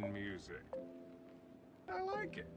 Human music. I like it.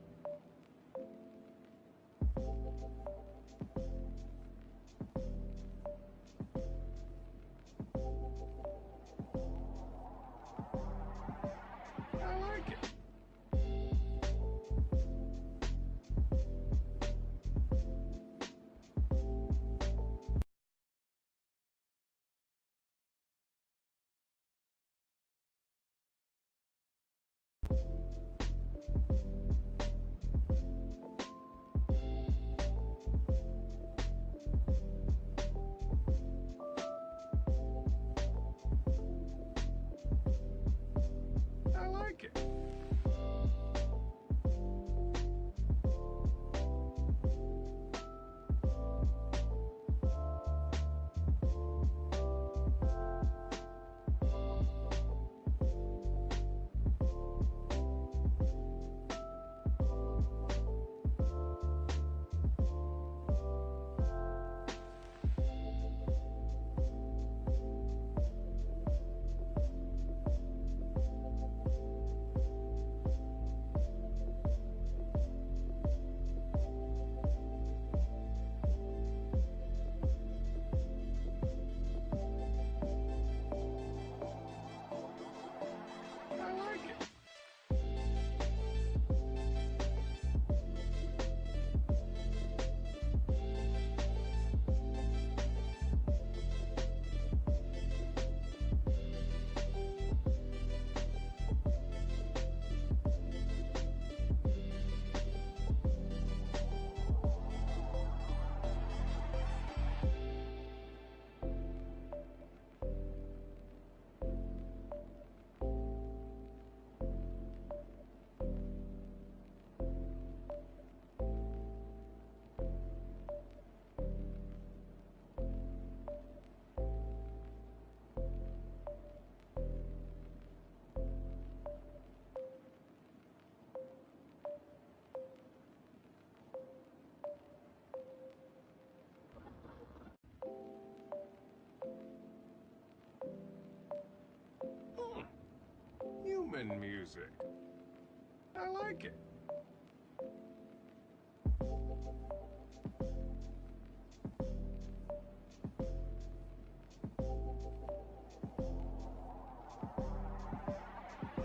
I like it. I like it. I like it. Human music. I like it.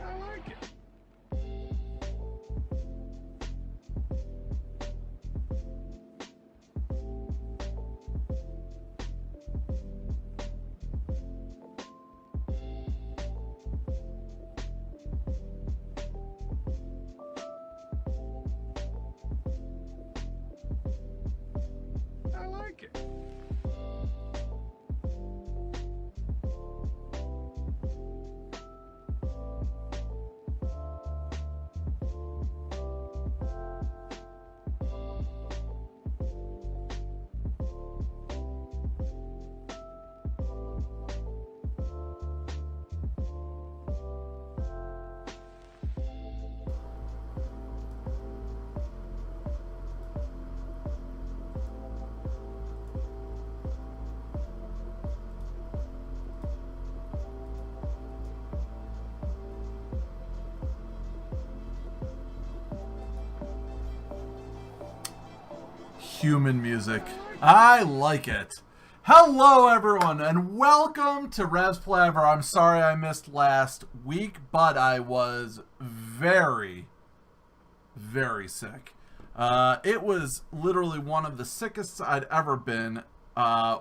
I like it. I like it. Human music. I like it. Hello, everyone, and welcome to Rhev's Palaver. I'm sorry I missed last week, but I was very, very sick. It was literally one of the sickest I'd ever been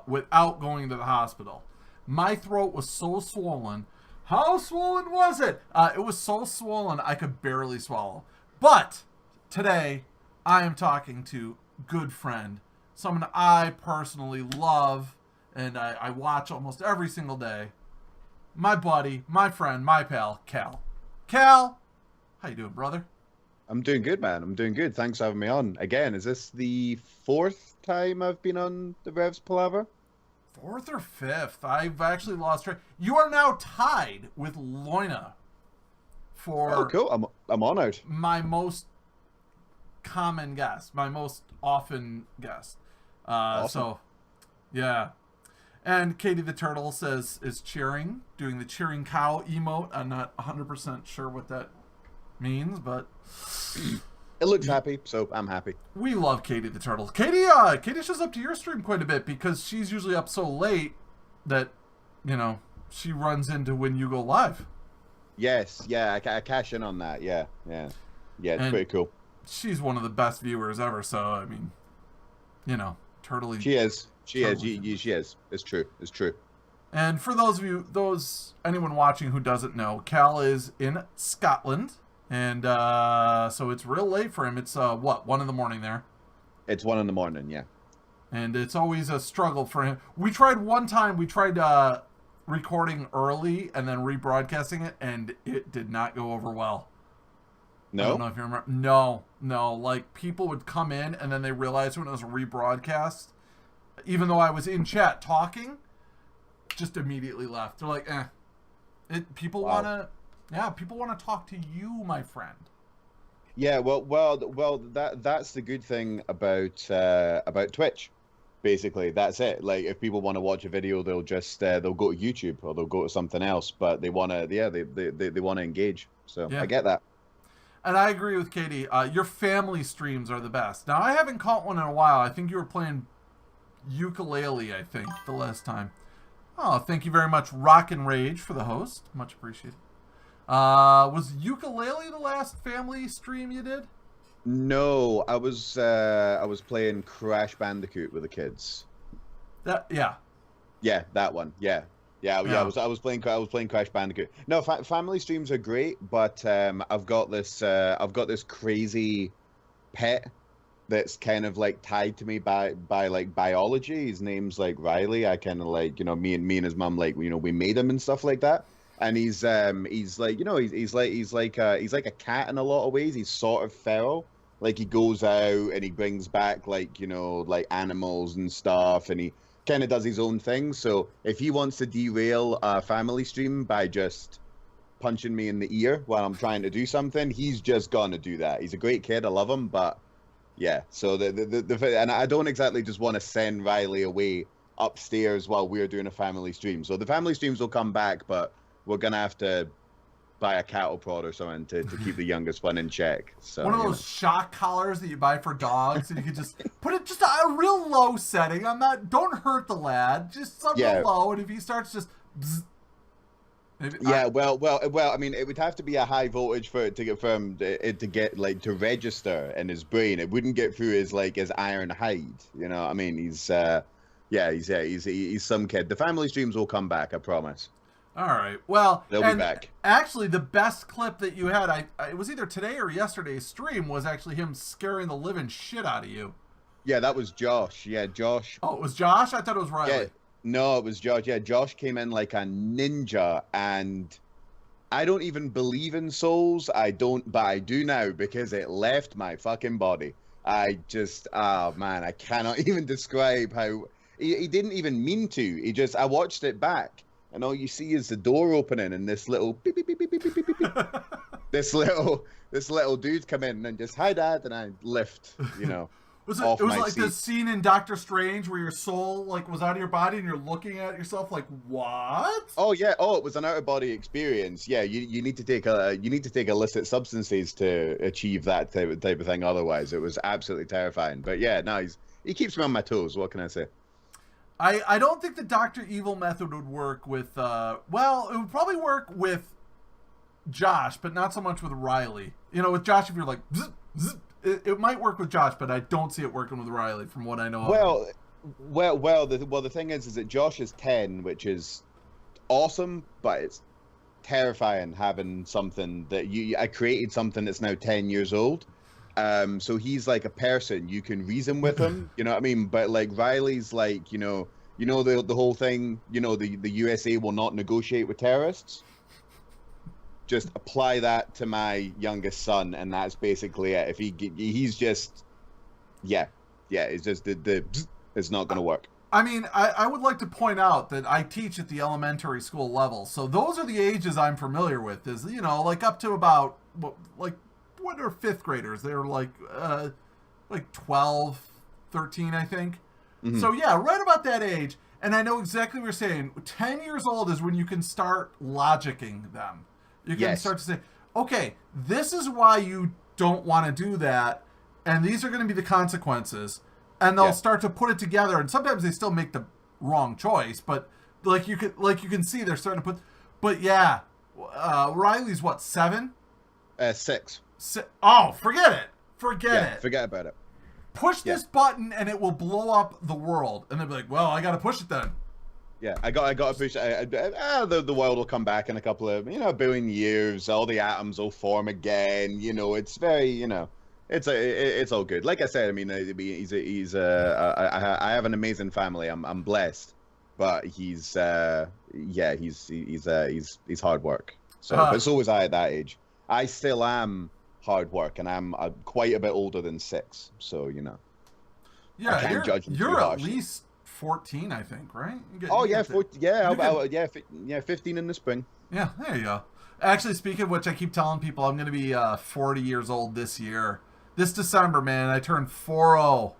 without going to the hospital. My throat was so swollen. How swollen was it? It was so swollen I could barely swallow. But today, I am talking to good friend, someone I personally love and I watch almost every single day. My buddy, my friend, my pal, Cal. Cal, how you doing, brother? I'm doing good, man. I'm doing good. Thanks for having me on. Again, is this the fourth time I've been on the Rev's Palaver? Fourth or fifth? I've actually lost track. You are now tied with Loina for Oh, cool. I'm honored. my most common guest, my most often guest. Awesome. So, yeah. And Katie the Turtle says is cheering, doing the cheering cow emote. I'm not 100% sure what that means, but It looks happy, so I'm happy. we love Katie the Turtle. Katie shows up to your stream quite a bit because she's usually up so late that, she runs into when you go live. Yes, yeah, I cash in on that. Yeah, it's pretty cool. She's one of the best viewers ever, so, I mean, Turtley. She is. She is. It's true. And for anyone watching who doesn't know, Cal is in Scotland, and so it's real late for him. It's 1 in the morning there. It's 1 in the morning, yeah. And it's always a struggle for him. We tried recording early and then rebroadcasting it, and it did not go over well. No? I don't know if you remember. No. Like, people would come in, and then they realized when it was a rebroadcast, even though I was in chat talking, just immediately left. They're like, people want to talk to you, my friend. Yeah, well, that's the good thing about Twitch. Basically, that's it. Like, if people want to watch a video, they'll just they'll go to YouTube or they'll go to something else. But they want to, they want to engage. So yeah. I get that. And I agree with Katie. Your family streams are the best. Now, I haven't caught one in a while. I think you were playing ukulele, I think, the last time. Oh, thank you very much, Rock and Rage, for the host. Much appreciated. Was ukulele the last family stream you did? No, I was playing Crash Bandicoot with the kids. Yeah, that one. Yeah. I was playing Crash Bandicoot. No, family streams are great, but I've got this crazy pet that's kind of like tied to me by like biology. His name's like Riley. I kind of like, me and his mom, like, we made him and stuff like that. And he's like, he's like a cat in a lot of ways. He's sort of feral. Like, he goes out and he brings back like animals and stuff, and he kind of does his own thing. So if he wants to derail a family stream by just punching me in the ear while I'm trying to do something, he's just gonna do that. He's a great kid. I love him, but yeah. So and I don't exactly just want to send Riley away upstairs while we're doing a family stream. So the family streams will come back, but we're gonna have to buy a cattle prod or something to keep the youngest one in check. So one of those shock collars that you buy for dogs, and you can just put it just a real low setting. Don't hurt the lad, just something low, and if he starts just bzz, well, I mean, it would have to be a high voltage for it to get to register in his brain. It wouldn't get through his iron hide. I mean, he's some kid. The family streams will come back, I promise. All right. Well, they'll be back. Actually, the best clip that you had, it was either today or yesterday's stream, was actually him scaring the living shit out of you. Yeah, that was Josh. Yeah, Josh. Oh, it was Josh? I thought it was Riley. Yeah. No, it was Josh. Yeah, Josh came in like a ninja, and I don't even believe in souls. But I do now because it left my fucking body. I cannot even describe how he didn't even mean to. I watched it back. And all you see is the door opening and this little beep, beep, beep, beep, beep, beep, beep, beep. this little dude come in and just, hi dad, and I lift, it was like seat. The scene in Doctor Strange where your soul was out of your body and you're looking at yourself like, what? Oh yeah, it was an out of body experience. Yeah, you need to take illicit substances to achieve that type of thing. Otherwise, it was absolutely terrifying. But yeah, no, he keeps me on my toes. What can I say? I don't think the Dr. Evil method would work with, it would probably work with Josh, but not so much with Riley. With Josh, if you're like, zzz, zzz, it might work with Josh, but I don't see it working with Riley from what I know. The thing is that Josh is 10, which is awesome, but it's terrifying having something that I created something that's now 10 years old. So he's like a person, you can reason with him, you know what I mean? But like Riley's like, the whole thing, the USA will not negotiate with terrorists. Just apply that to my youngest son, and that's basically it. If he's just, it's just it's not going to work. I mean, I would like to point out that I teach at the elementary school level, so those are the ages I'm familiar with. Is up to about what are fifth graders? They're like 12, 13, I think. Mm-hmm. So yeah, right about that age. And I know exactly what you're saying. 10 years old is when you can start logicking them. You can start to say, okay, this is why you don't want to do that, and these are going to be the consequences, and they'll start to put it together, and sometimes they still make the wrong choice, but you can see they're starting to put, but yeah, Riley's what, 7? 6. Oh, forget it. Forget it. Forget about it. Push this button and it will blow up the world. And they'll be like, well, I got to push it then. Yeah, I got to push. The world will come back in a couple of billion years. All the atoms will form again. It's very it's all good. Like I said, I mean, I have an amazing family. I'm blessed, but he's hard work. So, but so was I at that age. I still am hard work, and I'm quite a bit older than 6. So yeah, I can't judge him you're too at harshly. least 14, I think, right? 15 in the spring. Yeah, there you go. Actually, speaking of which, I keep telling people I'm going to be 40 years old this year. This December, man, I turned 40.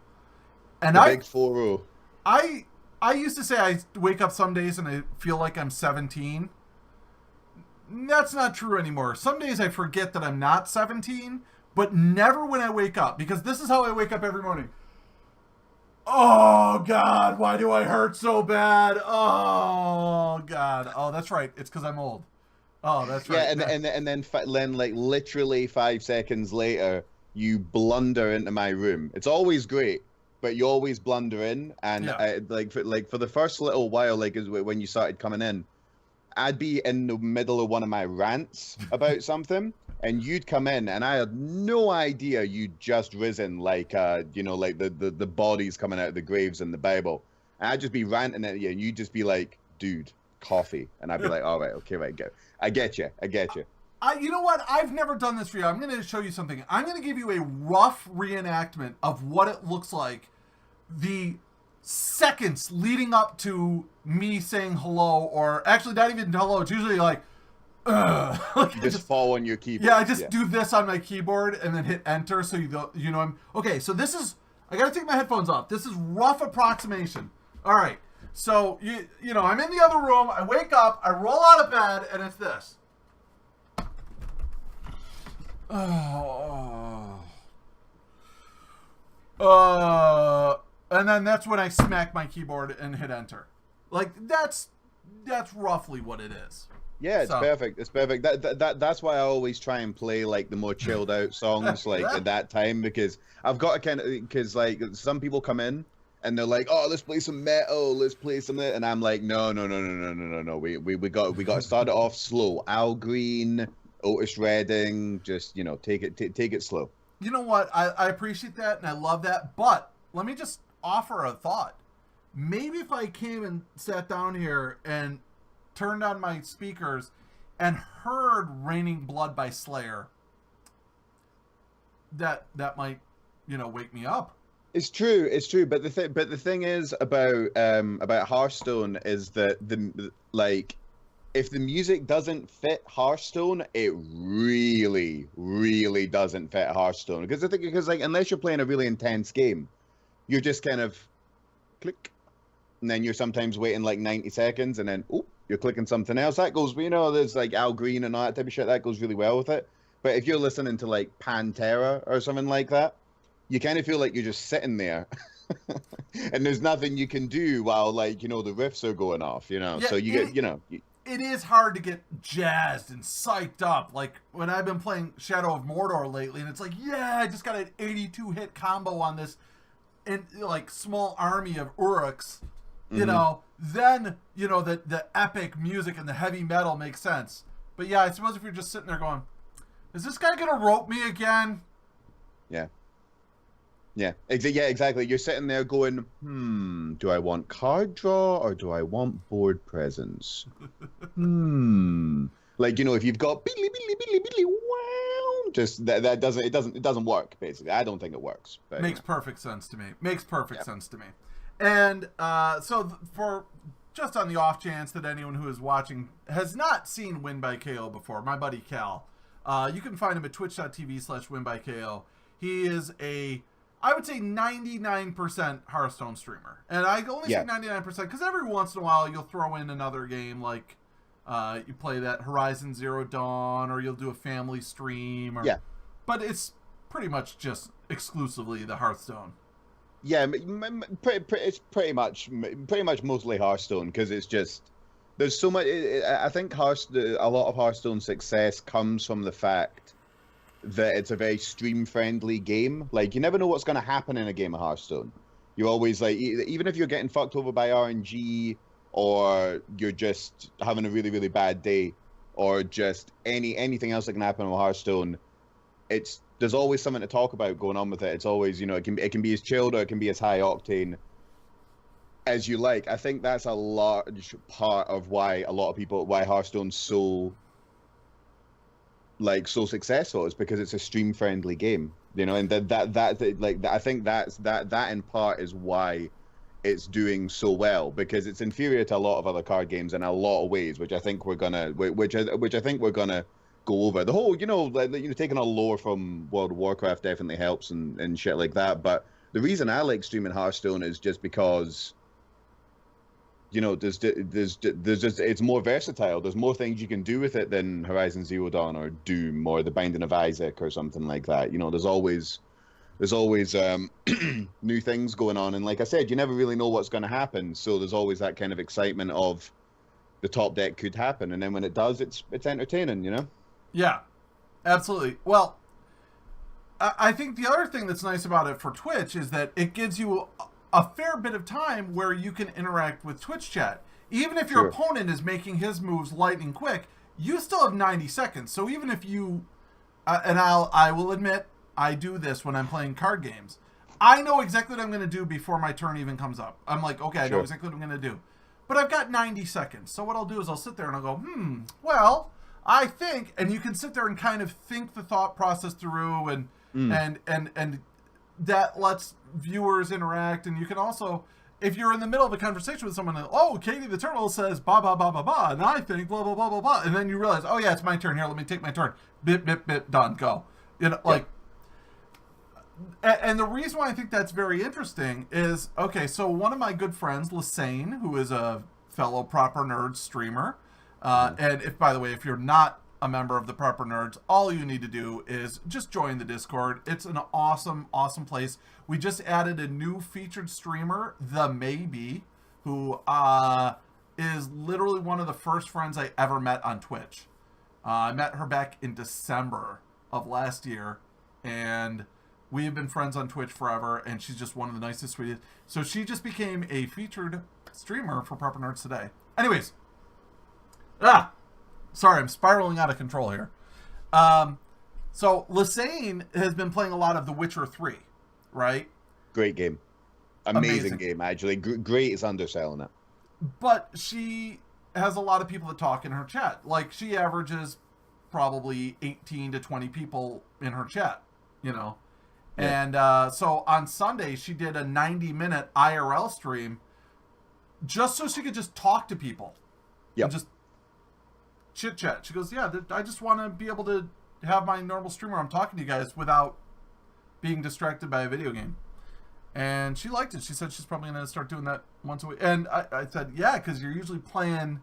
And Big 40. I used to say I wake up some days and I feel like I'm 17. That's not true anymore. Some days I forget that I'm not 17, but never when I wake up, because this is how I wake up every morning. Oh, God, why do I hurt so bad? Oh, God. Oh, that's right. It's because I'm old. Oh, that's right. Yeah, and then like literally 5 seconds later, you blunder into my room. It's always great, but you always blunder in. And for the first little while, like when you started coming in, I'd be in the middle of one of my rants about something, and you'd come in, and I had no idea you'd just risen, like the bodies coming out of the graves in the Bible. And I'd just be ranting at you, and you'd just be like, dude, coffee. And I'd be like, all right, okay, right, go. I get you. You know what? I've never done this for you. I'm going to show you something. I'm going to give you a rough reenactment of what it looks like the seconds leading up to me saying hello, or actually not even hello. It's usually like, like you just fall on your keyboard. Yeah, I just do this on my keyboard and then hit enter, so I'm okay. So this is, I gotta take my headphones off. This is rough approximation. All right, so I'm in the other room. I wake up, I roll out of bed, and it's this. And then that's when I smack my keyboard and hit enter. Like that's roughly what it is. Yeah, it's perfect. It's perfect. That's why I always try and play like the more chilled out songs like at that time, because I've got to because like some people come in and they're like, oh, let's play some metal, let's play some, and I'm like, no. We got to start it off slow. Al Green, Otis Redding, just take it slow. You know what? I appreciate that and I love that, but let me just offer a thought. Maybe if I came and sat down here and turned on my speakers and heard Raining Blood by Slayer, that might wake me up. It's true, but the thing is about Hearthstone is that if the music doesn't fit Hearthstone, it really, really doesn't fit Hearthstone. Because like unless you're playing a really intense game, you're just kind of click, and then you're sometimes waiting like 90 seconds, and then you're clicking something else. That goes, there's like Al Green and all that type of shit. That goes really well with it. But if you're listening to like Pantera or something like that, you kind of feel like you're just sitting there. And there's nothing you can do while like the riffs are going off. Yeah, so you get it is hard to get jazzed and psyched up. Like when I've been playing Shadow of Mordor lately, and it's like, yeah, I just got an 82 hit combo on this, and like small army of Uruks. Then the epic music and the heavy metal makes sense. But yeah, I suppose if you're just sitting there going, is this guy gonna rope me again? Yeah, exactly. You're sitting there going, do I want card draw or do I want board presence? Like, if you've got wow, just that doesn't work, basically. I don't think it works. But, Makes perfect sense to me. Sense to me. And so for just on the off chance that anyone who is watching has not seen Winbykayo before, my buddy Cal, you can find him at twitch.tv/Winbykayo. He is I would say 99% Hearthstone streamer. And I only say 99% because every once in a while you'll throw in another game like You play that Horizon Zero Dawn, or you'll do a family stream. Or, Yeah. But it's pretty much just exclusively the Hearthstone. Yeah, it's pretty much mostly Hearthstone, because it's just there's so much. I think a lot of Hearthstone success comes from the fact that it's a very stream friendly game. Like, you never know what's going to happen in a game of Hearthstone. You always, like, even if you're getting fucked over by RNG, or you're just having a really, really bad day, or just anything else that can happen with Hearthstone, there's always something to talk about going on with it. It's always, it can be as chilled, or it can be as high octane as you like. I think that's a large part of why Hearthstone's so successful, is because it's a stream friendly game, and I think that in part is why it's doing so well, because it's inferior to a lot of other card games in a lot of ways, which I think we're gonna go over. The whole, taking a lore from World of Warcraft definitely helps and shit like that. But the reason I like streaming Hearthstone is just because, there's just, it's more versatile. There's more things you can do with it than Horizon Zero Dawn or Doom or The Binding of Isaac or something like that. There's always new things going on, and like I said, you never really know what's going to happen. So there's always that kind of excitement of the top deck could happen, and then when it does, it's entertaining, Yeah, absolutely. Well, I think the other thing that's nice about it for Twitch is that it gives you a fair bit of time where you can interact with Twitch chat. Even if your opponent is making his moves lightning quick, you still have 90 seconds. So even if you, and I will admit, I do this when I'm playing card games. I know exactly what I'm going to do before my turn even comes up. I'm like, okay, I know exactly what I'm going to do. But I've got 90 seconds. So what I'll do is I'll sit there and I'll go, well, I think, and you can sit there and kind of think the thought process through, and that lets viewers interact. And you can also, if you're in the middle of a conversation with someone, oh, Katie the Turtle says ba ba ba ba ba, and I think blah blah blah blah blah, and then you realize, oh yeah, it's my turn here. Let me take my turn. Bip bip bip, done, go. And the reason why I think that's very interesting is, okay, so one of my good friends, Lassane, who is a fellow Proper Nerds streamer, and if, by the way, if you're not a member of the Proper Nerds, all you need to do is just join the Discord. It's an awesome, awesome place. We just added a new featured streamer, The Maybe, who is literally one of the first friends I ever met on Twitch. I met her back in December of last year, and we have been friends on Twitch forever, and she's just one of the nicest, sweetest. So she just became a featured streamer for Proper Nerds today. Anyways. Sorry, I'm spiraling out of control here. So Lassane has been playing a lot of The Witcher 3, right? Great game. Amazing game, actually. Great is underselling it. But she has a lot of people that talk in her chat. Like, she averages probably 18 to 20 people in her chat, Yeah. And so on Sunday, she did a 90-minute IRL stream just so she could just talk to people. Yep. And just chit-chat. She goes, yeah, I just want to be able to have my normal stream where I'm talking to you guys without being distracted by a video game. And she liked it. She said she's probably going to start doing that once a week. And I said, yeah, because you're usually playing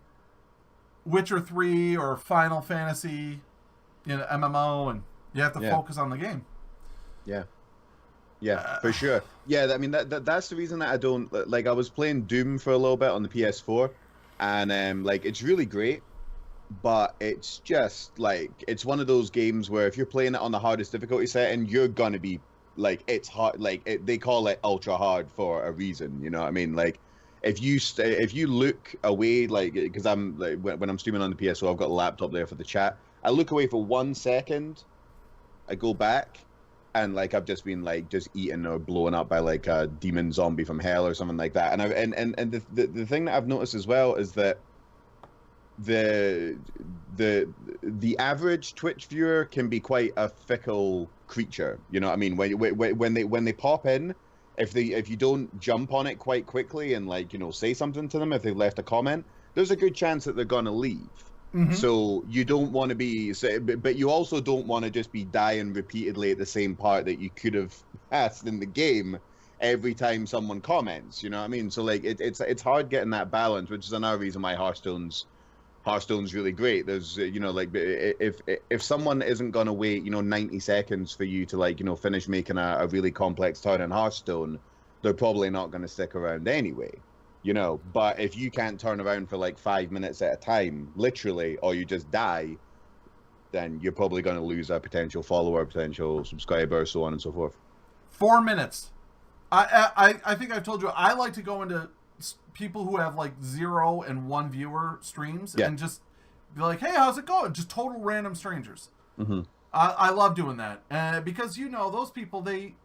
Witcher 3 or Final Fantasy, MMO, and you have to focus on the game. Yeah. Yeah, for sure. Yeah, I mean, that's the reason that I don't, like, I was playing Doom for a little bit on the PS4, and, it's really great, but it's just, it's one of those games where if you're playing it on the hardest difficulty setting, you're gonna be, it's hard, they call it ultra hard for a reason, you know what I mean? If you look away, because I'm, when I'm streaming on the PS4, I've got a laptop there for the chat, I look away for 1 second, I go back, and I've just been just eaten or blown up by a demon zombie from hell or something like that. And the thing that I've noticed as well is that the average Twitch viewer can be quite a fickle creature. You know what I mean? When they pop in, if you don't jump on it quite quickly and say something to them, if they've left a comment, there's a good chance that they're gonna leave. Mm-hmm. So you don't want to be, but you also don't want to just be dying repeatedly at the same part that you could have passed in the game every time someone comments. You know what I mean? So it's hard getting that balance, which is another reason why Hearthstone's Hearthstone's really great. There's, like if someone isn't gonna wait, 90 seconds for you to like, finish making a really complex turn in Hearthstone, they're probably not gonna stick around anyway. But if you can't turn around for like 5 minutes at a time, literally, or you just die, then you're probably going to lose a potential follower, potential subscriber, so on and so forth. 4 minutes. I think I've told you, I like to go into people who have like 0 and 1 viewer streams and just be like, hey, how's it going? Just total random strangers. Mm-hmm. I love doing that because, those people, they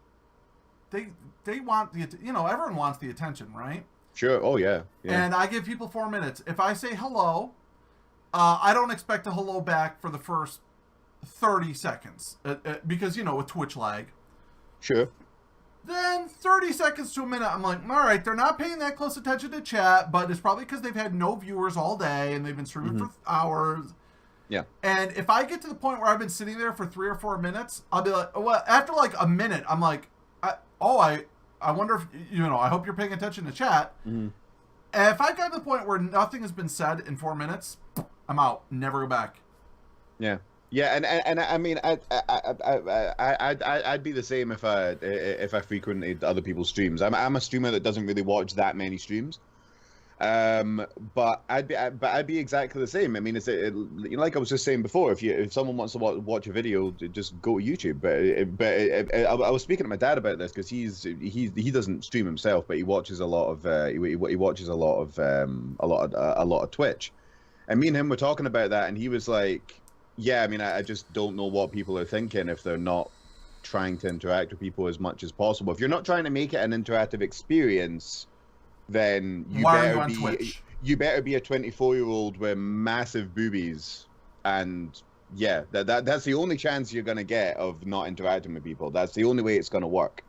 want everyone wants the attention, right? Sure. Oh, yeah. And I give people 4 minutes. If I say hello, I don't expect a hello back for the first 30 seconds because, with Twitch lag. Sure. Then 30 seconds to a minute, I'm like, all right, they're not paying that close attention to chat, but it's probably because they've had no viewers all day and they've been streaming for hours. Yeah. And if I get to the point where I've been sitting there for 3 or 4 minutes, I'll be like, well, after like a minute, I'm like, I wonder if, I hope you're paying attention to chat. Mm-hmm. And if I got to the point where nothing has been said in 4 minutes, I'm out. Never go back. Yeah. Yeah, and I mean, I'd be the same if I frequented other people's streams. I'm a streamer that doesn't really watch that many streams. But I'd be exactly the same. I mean, like I was just saying before, if someone wants to watch a video, just go to YouTube. But I was speaking to my dad about this because he doesn't stream himself, but he watches a lot of he watches a lot of Twitch, and me and him were talking about that, and he was like, yeah, I mean, I just don't know what people are thinking if they're not trying to interact with people as much as possible. If you're not trying to make it an interactive experience, then you better be a 24-year-old with massive boobies, and yeah, that's the only chance you're gonna get of not interacting with people. That's the only way it's gonna work.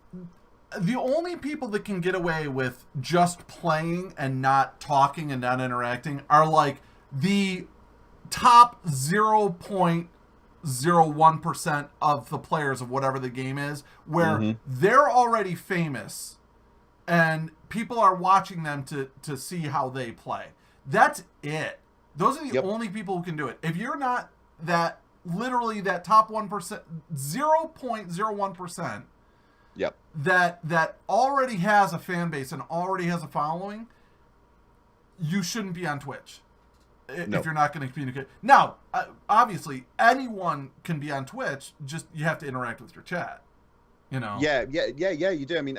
The only people that can get away with just playing and not talking and not interacting are like the top 0.01% of the players of whatever the game is, where they're already famous and people are watching them to see how they play. That's it. Those are the only people who can do it. If you're not that, literally that top 1%, 0.01%, that already has a fan base and already has a following, you shouldn't be on Twitch. If you're not going to communicate. Now, obviously, anyone can be on Twitch. Just you have to interact with your chat. Yeah, you do. I mean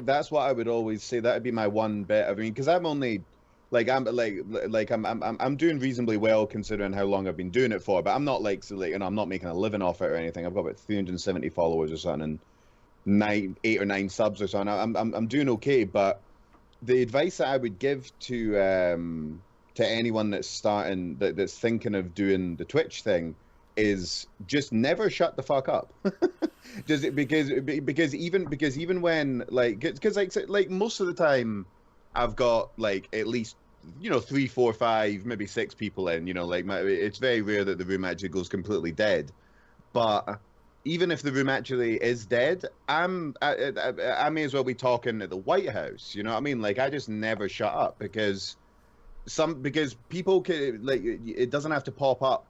that's what I would always say. That would be my one bit. I mean, because I'm only I'm doing reasonably well considering how long I've been doing it for. But I'm not I'm not making a living off it or anything. I've got about 370 followers or something, and 8 or 9 subs or something. I'm doing okay. But the advice that I would give to anyone that's that's thinking of doing the Twitch thing is just never shut the fuck up. Just because even when like most of the time I've got like at least 3, 4, 5, maybe 6 people in, it's very rare that the room actually goes completely dead. But even if the room actually is dead, I may as well be talking at the White House. You know what I mean? Like, I just never shut up because people can, it doesn't have to pop up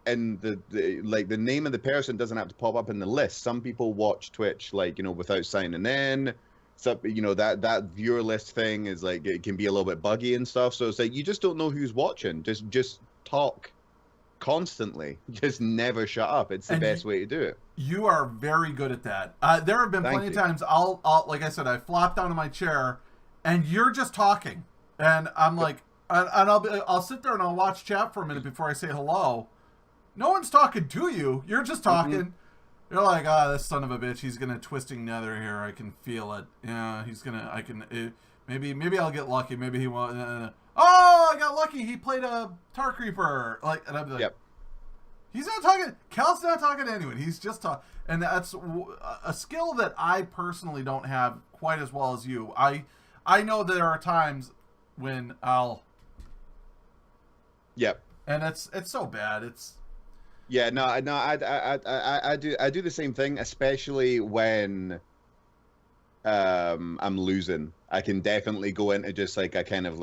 and the name of the person doesn't have to pop up in the list. Some people watch Twitch without signing in. So that viewer list thing is it can be a little bit buggy and stuff. So it's you just don't know who's watching. Just talk constantly. Just never shut up. It's the best way to do it. You are very good at that. There have been plenty of times I'll like I said, I flop down in my chair and you're just talking, and I'm like, and I'll sit there and I'll watch chat for a minute before I say hello. No one's talking to you. You're just talking. Mm-hmm. You're like, this son of a bitch. He's gonna twisting nether here. I can feel it. Yeah, he's gonna. I can. Maybe I'll get lucky. Maybe he won't. Oh, I got lucky. He played a Tar Creeper. And I'll be like, he's not talking. Cal's not talking to anyone. He's just talking. And that's a skill that I personally don't have quite as well as you. I know there are times when I'll. Yep. And it's so bad. It's. Yeah, no, I do the same thing, especially when I'm losing. I can definitely go into just a kind of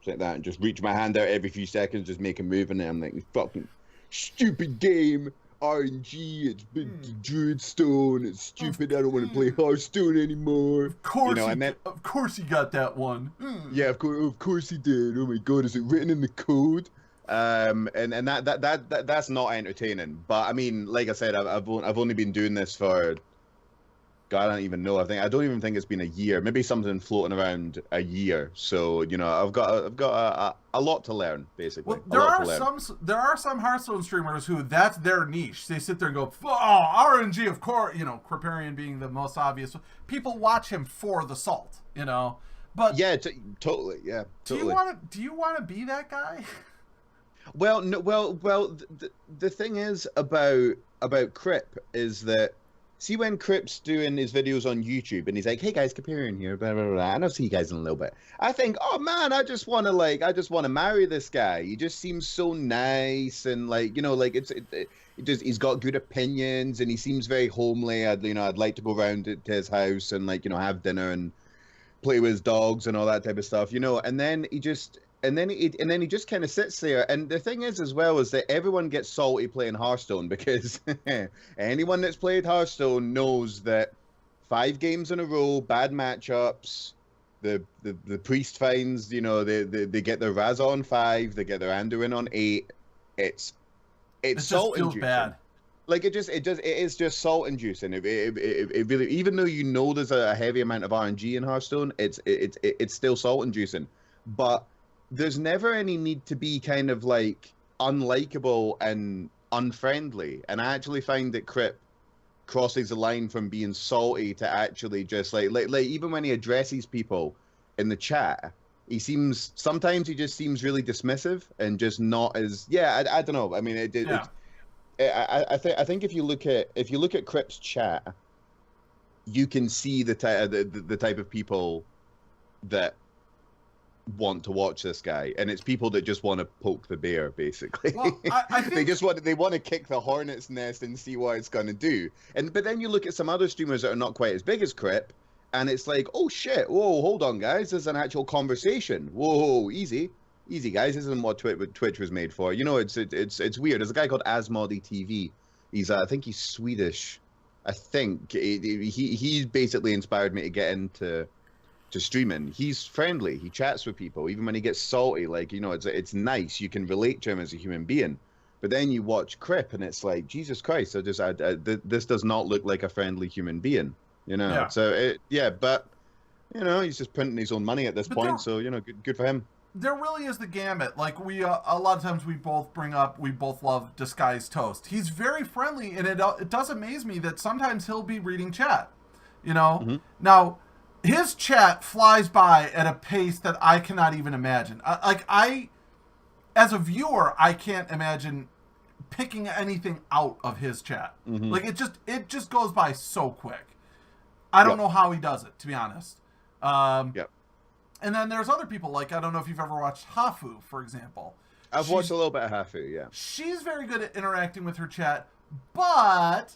like that, and just reach my hand out every few seconds, just make a move, and then I'm like, fucking stupid game. RNG, it's been Druid Stone, it's stupid, I don't want to play Hearthstone anymore. Of course, of course he got that one. Yeah, of course he did. Oh my god, is it written in the code? And that's not entertaining. But I mean, like I said, I've only been doing this for, God, I don't even know. I don't even think it's been a year. Maybe something floating around a year. So I've got a lot to learn, basically. Well, there are some Hearthstone streamers who that's their niche. They sit there and go, "Oh, RNG, of course." Kripparrian being the most obvious. People watch him for the salt. But yeah, totally. Yeah. Totally. Do you want to be that guy? Well, no. Well. The thing is about Crip is that. See, when Crip's doing his videos on YouTube and he's like, "Hey guys, Kripparrian here, blah blah blah," and I'll see you guys in a little bit. I think, oh man, I just want to marry this guy. He just seems so nice and he's got good opinions and he seems very homely. I'd like to go around to his house and have dinner and play with his dogs and all that type of stuff. And then he just kind of sits there. And the thing is, as well, is that everyone gets salty playing Hearthstone because anyone that's played Hearthstone knows that 5 games in a row, bad matchups, the priest finds, they get their Raz on 5, they get their Anduin on 8. It salt feels bad. Like it is just salt inducing. It really, even though there's a heavy amount of RNG in Hearthstone, it's still salt inducing. But there's never any need to be kind of like unlikable and unfriendly. And I actually find that Crip crosses the line from being salty to actually just like even when he addresses people in the chat, sometimes he just seems really dismissive and just not as I don't know. I mean, I think if you look at Crip's chat, you can see the type of people that want to watch this guy, and it's people that just want to poke the bear, basically. Well, I think... they want to kick the hornet's nest and see what it's going to do. But then you look at some other streamers that are not quite as big as Crip, and it's like, oh shit, whoa, hold on, guys, there's an actual conversation. Whoa, easy, guys, this isn't what Twitch was made for. It's weird. There's a guy called Asmodee TV. He's I think he's Swedish. I think he basically inspired me to get into streaming. He's friendly. He chats with people, even when he gets salty. It's nice. You can relate to him as a human being. But then you watch Crip, and it's like, Jesus Christ! This does not look like a friendly human being. Yeah. So but he's just printing his own money at this point. So good for him. There really is the gamut. Like we, a lot of times we both love Disguised Toast. He's very friendly, and it does amaze me that sometimes he'll be reading chat. Mm-hmm. Now. His chat flies by at a pace that I cannot even imagine. As a viewer, I can't imagine picking anything out of his chat. Mm-hmm. Like it just goes by so quick. I don't know how he does it, to be honest. Yep. And then there's other people, like I don't know if you've ever watched Hafu, for example. I've watched a little bit of Hafu, yeah. She's very good at interacting with her chat, but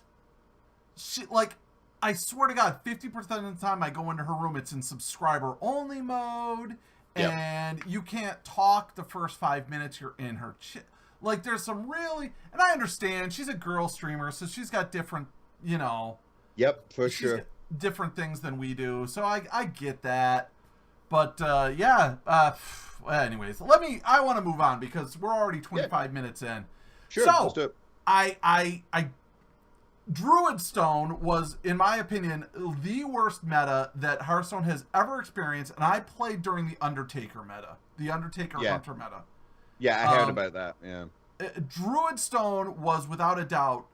I swear to God, 50% of the time I go into her room, it's in subscriber-only mode, and you can't talk the first 5 minutes you're in her chat. Like, there's some really... And I understand, she's a girl streamer, so she's got different, Yep, for sure. Different things than we do, so I get that. But, anyways, I want to move on, because we're already 25 minutes in. Sure, so, let's do it. I Druid Stone was, in my opinion, the worst meta that Hearthstone has ever experienced, and I played during the Undertaker meta. The Undertaker Hunter meta. Yeah, I heard about that, yeah. Druid Stone was, without a doubt,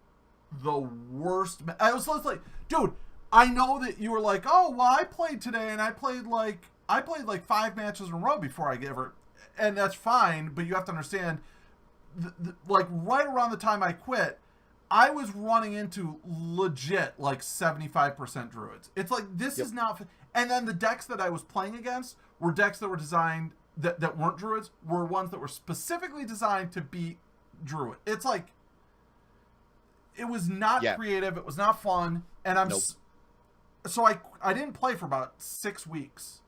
the worst. I was like, dude, I know that you were like, oh, well, I played today, and I played like 5 matches in a row before I gave her, and that's fine, but you have to understand, like, right around the time I quit, I was running into legit like 75% druids. It's like, this is not... And then the decks that I was playing against were decks that were designed, that weren't druids, were ones that were specifically designed to beat druid. It's like, it was not creative, it was not fun, and so I didn't play for about 6 weeks.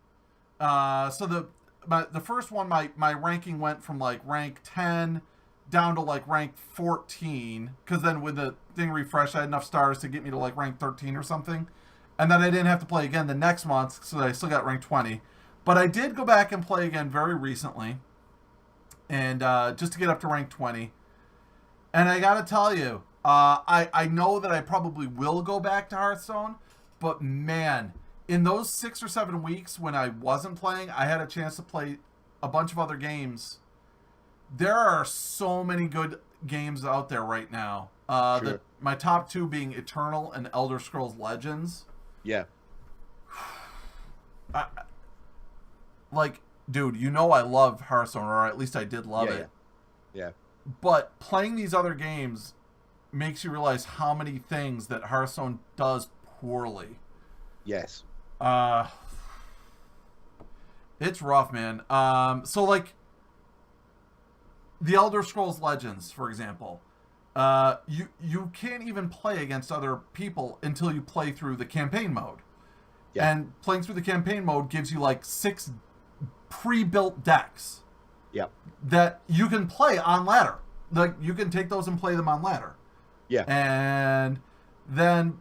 So the first one, my ranking went from like rank 10 down to like rank 14, because then with the thing refreshed, I had enough stars to get me to like rank 13 or something. And then I didn't have to play again the next month, so I still got rank 20. But I did go back and play again very recently, and just to get up to rank 20. And I gotta tell you, I know that I probably will go back to Hearthstone, but man, in those 6 or 7 weeks when I wasn't playing, I had a chance to play a bunch of other games. There are so many good games out there right now. Sure. My top 2 being Eternal and Elder Scrolls Legends. Yeah. Like, dude, you know I love Hearthstone, or at least I did love it. Yeah. But playing these other games makes you realize how many things that Hearthstone does poorly. Yes. It's rough, man. So like the Elder Scrolls Legends, for example, you can't even play against other people until you play through the campaign mode. Yeah. And playing through the campaign mode gives you like 6 pre-built decks. Yep. That you can play on ladder. Like you can take those and play them on ladder. Yeah. And then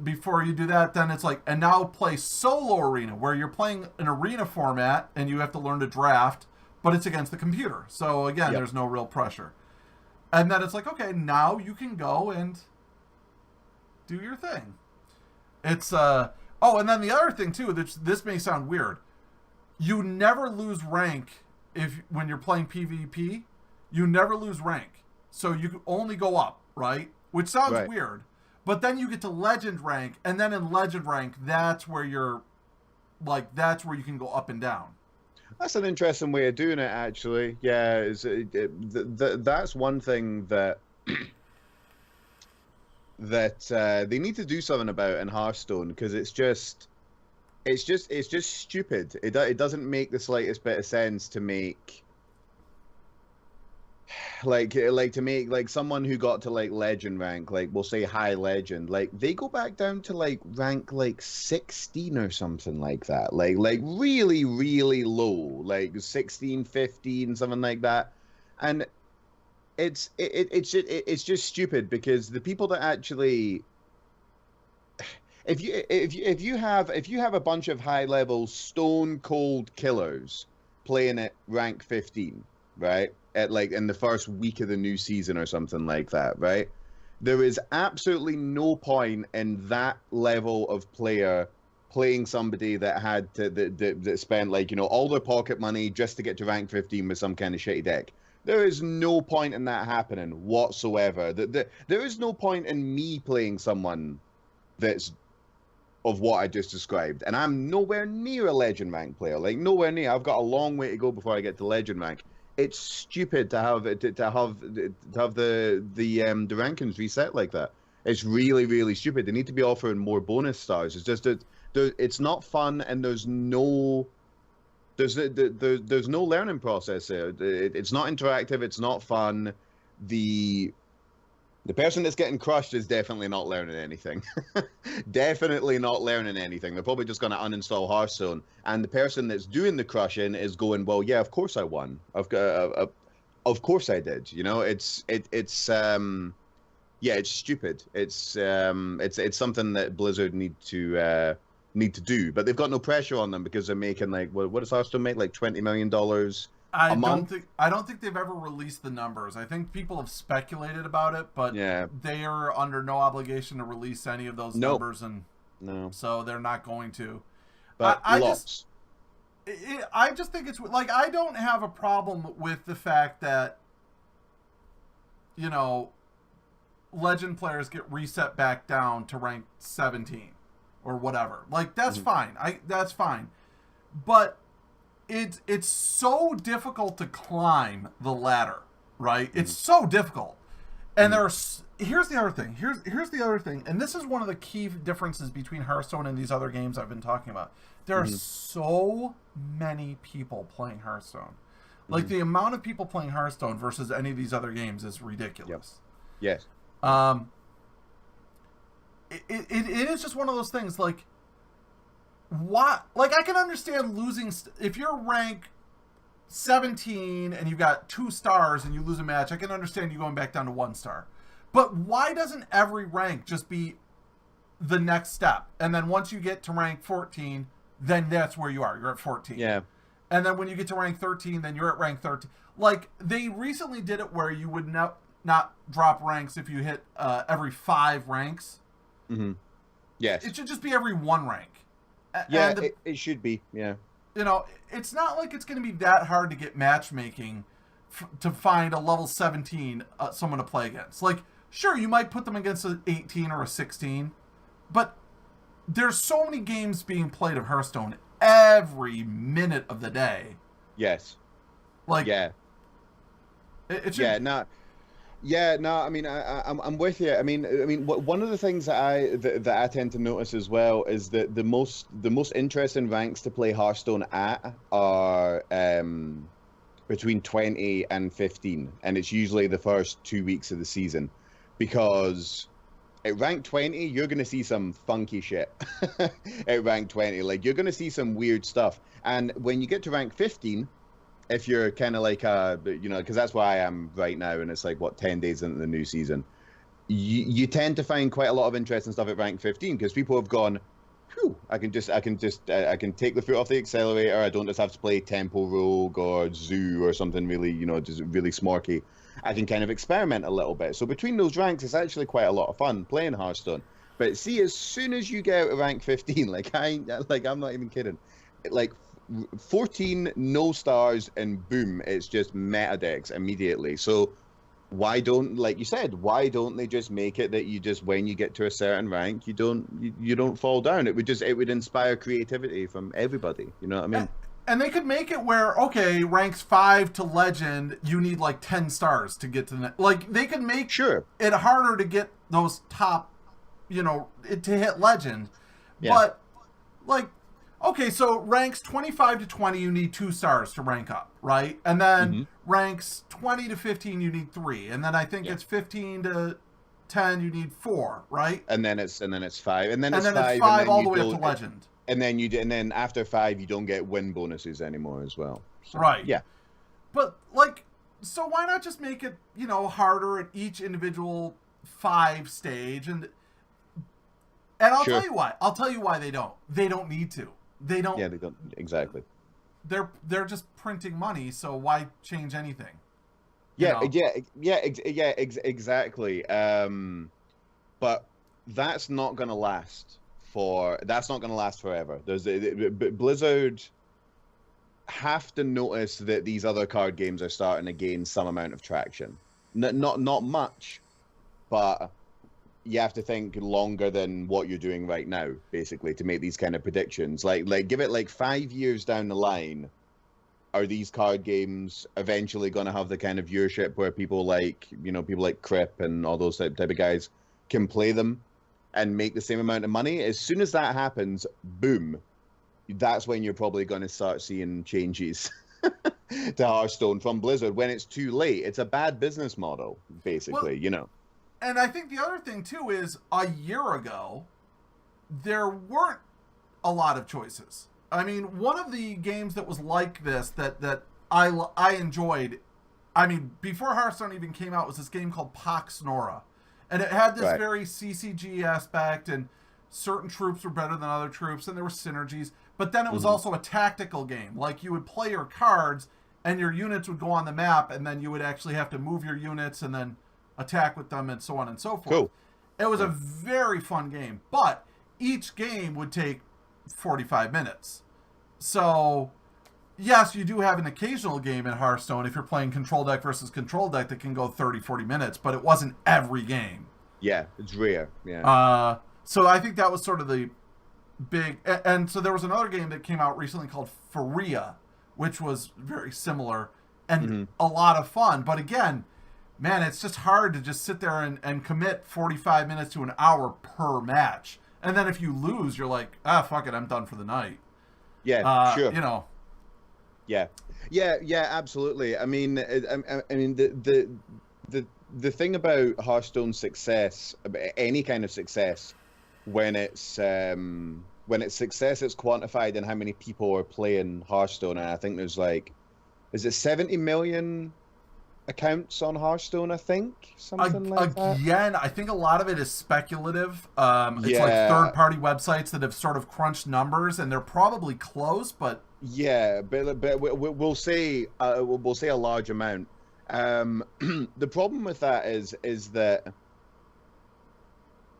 before you do that, then it's like, and now play solo arena, where you're playing an arena format and you have to learn to draft, but it's against the computer. So again, there's no real pressure. And then it's like, okay, now you can go and do your thing. It's oh, and then the other thing too, this may sound weird. You never lose rank when you're playing PvP. You never lose rank. So you can only go up, right? Which sounds weird. But then you get to legend rank, and then in legend rank, that's where you can go up and down. That's an interesting way of doing it, actually. Yeah, that's one thing that they need to do something about in Hearthstone, because it's just stupid. It doesn't make the slightest bit of sense to make to make like someone who got to like legend rank, like we'll say high legend, like they go back down to like rank like 16 or something like that, like really really low, like 16, 15, something like that. And it's just stupid, because the people that actually, if you have a bunch of high level stone cold killers playing at rank 15, right, at like in the first week of the new season or something like that, right, there is absolutely no point in that level of player playing somebody that had to that spent like, you know, all their pocket money just to get to rank 15 with some kind of shitty deck. There is no point in that happening whatsoever. There is no point in me playing someone that's of what I just described, and I'm nowhere near a legend rank player. Like nowhere near. I've got a long way to go before I get to legend rank. It's stupid to have the rankings reset like that. It's really really stupid. They need to be offering more bonus stars. It's just that it's not fun, and there's no learning process there. It's not interactive. It's not fun. The person that's getting crushed is definitely not learning anything. Definitely not learning anything. They're probably just going to uninstall Hearthstone. And the person that's doing the crushing is going, well, yeah, of course I won. Of course I did. You know, it's stupid. It's something that Blizzard need to do, but they've got no pressure on them, because they're making like, what does Hearthstone make, like $20 million a month? I don't think they've ever released the numbers. I think people have speculated about it, but they are under no obligation to release any of those numbers, and so they're not going to. But I just think it's like, I don't have a problem with the fact that, you know, legend players get reset back down to rank 17 or whatever. Like that's fine. That's fine. But it's so difficult to climb the ladder, right? It's so difficult. And here's the other thing. Here's the other thing. And this is one of the key differences between Hearthstone and these other games I've been talking about. There are so many people playing Hearthstone. Like the amount of people playing Hearthstone versus any of these other games is ridiculous. Yes. It is just one of those things, like, why? Like, I can understand losing if you're rank 17 and you've got 2 stars and you lose a match. I can understand you going back down to 1 star. But why doesn't every rank just be the next step? And then once you get to rank 14, then that's where you are. You're at 14. Yeah. And then when you get to rank 13, then you're at rank 13. Like, they recently did it where you would not drop ranks if you hit every 5 ranks. Mm-hmm. Yes. It should just be every 1 rank. Yeah, it should be. Yeah. You know, it's not like it's going to be that hard to get matchmaking to find a level 17 someone to play against. Like, sure, you might put them against an 18 or a 16, but there's so many games being played of Hearthstone every minute of the day. Yes. Like, yeah. It should, yeah. No. Yeah, no, I mean, I'm with you. I mean, one of the things that I tend to notice as well is that the most interesting ranks to play Hearthstone at are between 20 and 15, and it's usually the first 2 weeks of the season, because at rank 20 you're gonna see some funky shit. At rank 20, like, you're gonna see some weird stuff, and when you get to rank 15. If you're kind of like, because that's where I am right now, and it's like, 10 days into the new season, you tend to find quite a lot of interesting stuff at rank 15, because people have gone, whew, I can take the foot off the accelerator. I don't just have to play Tempo Rogue or Zoo or something really, just really smorky. I can kind of experiment a little bit. So between those ranks, it's actually quite a lot of fun playing Hearthstone. But see, as soon as you get out of rank 15, I'm not even kidding, like, 14 no stars and boom, it's just meta decks immediately. So why don't, like you said, why don't they just make it that you just, when you get to a certain rank, you don't fall down? It would inspire creativity from everybody, you know what I mean? And they could make it where, okay, ranks 5 to legend, you need like 10 stars to get to the like, they could make it harder to get those top, to hit legend. Yeah. But like, okay, so ranks 25 to 20, you need 2 stars to rank up, right? And then ranks 20 to 15, you need 3. And then I think it's 15 to 10, you need 4, right? And then it's 5. And then it's 5 all the way up to legend. And then after 5, you don't get win bonuses anymore as well. So, right. Yeah. But like, so why not just make it, harder at each individual 5 stage? And I'll tell you why. I'll tell you why they don't. They don't need to. They don't. Yeah, they don't, exactly. They're just printing money, so why change anything? Exactly. But that's not gonna last forever. Blizzard have to notice that these other card games are starting to gain some amount of traction. Not much, but you have to think longer than what you're doing right now, basically, to make these kind of predictions. Like give it like 5 years down the line. Are these card games eventually going to have the kind of viewership where people like Crip and all those type of guys can play them and make the same amount of money? As soon as that happens, boom, that's when you're probably going to start seeing changes to Hearthstone from Blizzard. When it's too late, it's a bad business model, basically, And I think the other thing, too, is a year ago, there weren't a lot of choices. I mean, one of the games that was like this that I enjoyed, I mean, before Hearthstone even came out, was this game called Pax Nora. And it had this very CCG aspect, and certain troops were better than other troops, and there were synergies. But then it was also a tactical game. Like, you would play your cards, and your units would go on the map, and then you would actually have to move your units and then attack with them and so on and so forth. Cool. It was a very fun game, but each game would take 45 minutes. So, yes, you do have an occasional game in Hearthstone if you're playing control deck versus control deck that can go 30, 40 minutes, but it wasn't every game. Yeah, it's rare. Yeah. So I think that was sort of the big... And so there was another game that came out recently called Faria, which was very similar and a lot of fun. But again, man, it's just hard to just sit there and commit 45 minutes to an hour per match. And then if you lose, you're like, fuck it, I'm done for the night. Yeah, sure. Yeah. Yeah, absolutely. I mean, the thing about Hearthstone's success, any kind of success, when it's when it's success, it's quantified in how many people are playing Hearthstone, and I think there's like, is it 70 million accounts on Hearthstone? I think something like that. Again, I think a lot of it is speculative. It's like Yeah, third-party websites that have sort of crunched numbers, and they're probably close, but yeah, but we'll say a large amount. The problem with that is that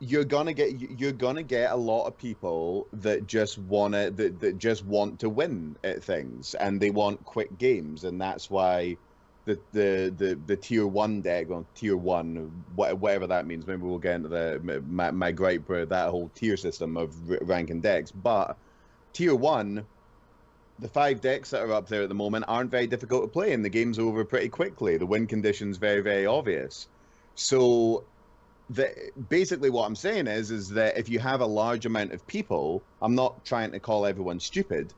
you're gonna get a lot of people that just that just want to win at things, and they want quick games, and that's why the tier one deck, or tier one, whatever that means. Maybe we'll get into my gripe with that whole tier system of ranking decks. But tier one, the 5 decks that are up there at the moment aren't very difficult to play, and the game's over pretty quickly. The win condition's very, very obvious. So basically what I'm saying is that if you have a large amount of people, I'm not trying to call everyone stupid,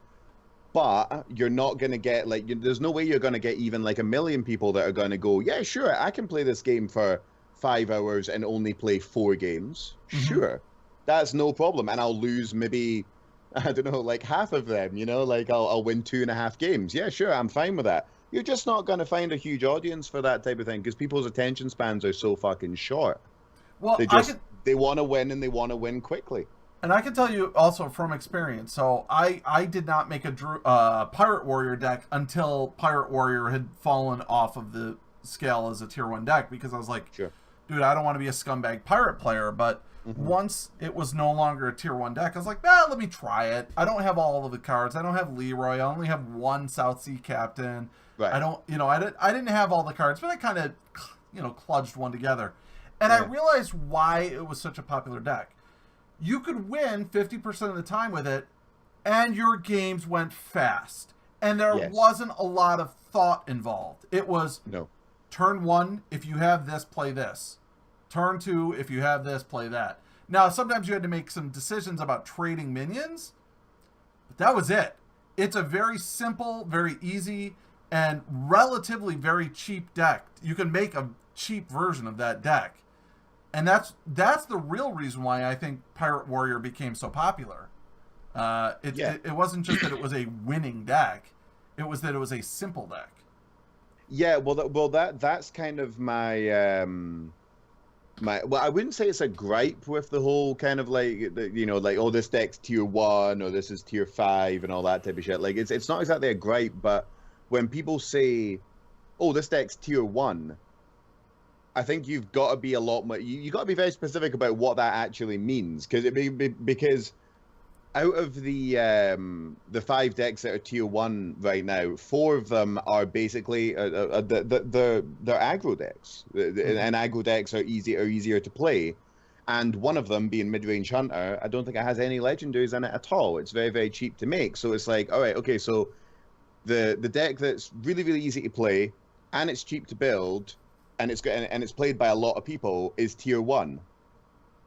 but you're not going to get, like, there's no way you're going to get even like 1 million people that are going to go, yeah, sure, I can play this game for 5 hours and only play 4 games. Mm-hmm. Sure, that's no problem. And I'll lose maybe, I don't know, like half of them, like I'll win 2.5 games. Yeah, sure, I'm fine with that. You're just not going to find a huge audience for that type of thing because people's attention spans are so fucking short. Well, they want to win, and they want to win quickly. And I can tell you also from experience. So I did not make a Pirate Warrior deck until Pirate Warrior had fallen off of the scale as a tier 1 deck, because I was like, sure, dude, I don't want to be a scumbag pirate player. But once it was no longer a tier 1 deck, I was like, let me try it. I don't have all of the cards. I don't have Leroy. I only have 1 South Sea Captain. Right. I don't, I didn't have all the cards, but I kind of, kludged one together. And I realized why it was such a popular deck. You could win 50% of the time with it, and your games went fast. And there wasn't a lot of thought involved. It was, turn 1, if you have this, play this. Turn 2, if you have this, play that. Now, sometimes you had to make some decisions about trading minions, but that was it. It's a very simple, very easy, and relatively very cheap deck. You can make a cheap version of that deck. And that's the real reason why I think Pirate Warrior became so popular. It wasn't just that it was a winning deck; it was that it was a simple deck. Yeah, that's kind of my well, I wouldn't say it's a gripe with the whole kind of like like, oh, this deck's tier 1 or this is tier 5 and all that type of shit. Like it's not exactly a gripe, but when people say, oh, this deck's tier 1. I think you've got to be a lot more. You got to be very specific about what that actually means, because out of the 5 decks that are tier 1 right now, 4 of them are basically they're aggro decks, and aggro decks are easier to play. And one of them, being Mid-Range Hunter, I don't think it has any legendaries in it at all. It's very, very cheap to make. So it's like, all right, okay, so the deck that's really, really easy to play and it's cheap to build, and it's played by a lot of people, is tier 1.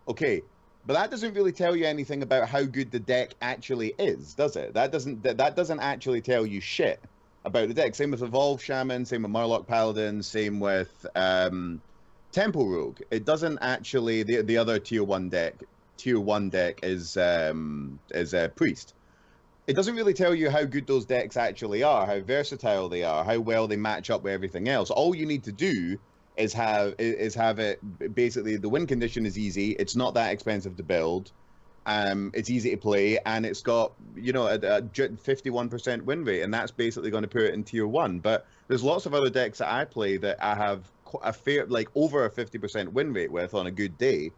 Okay, but that doesn't really tell you anything about how good the deck actually is, does it? That doesn't actually tell you shit about the deck. Same with Evolve Shaman, same with Murloc Paladin, same with Temple Rogue. It doesn't actually. The other tier 1 deck is Priest. It doesn't really tell you how good those decks actually are, how versatile they are, how well they match up with everything else. All you need to do is have it. Basically, the win condition is easy. It's not that expensive to build. It's easy to play, and it's got a 51% win rate, and that's basically going to put it in tier 1. But there's lots of other decks that I play that I have a fair, like, over a 50% win rate with on a good day,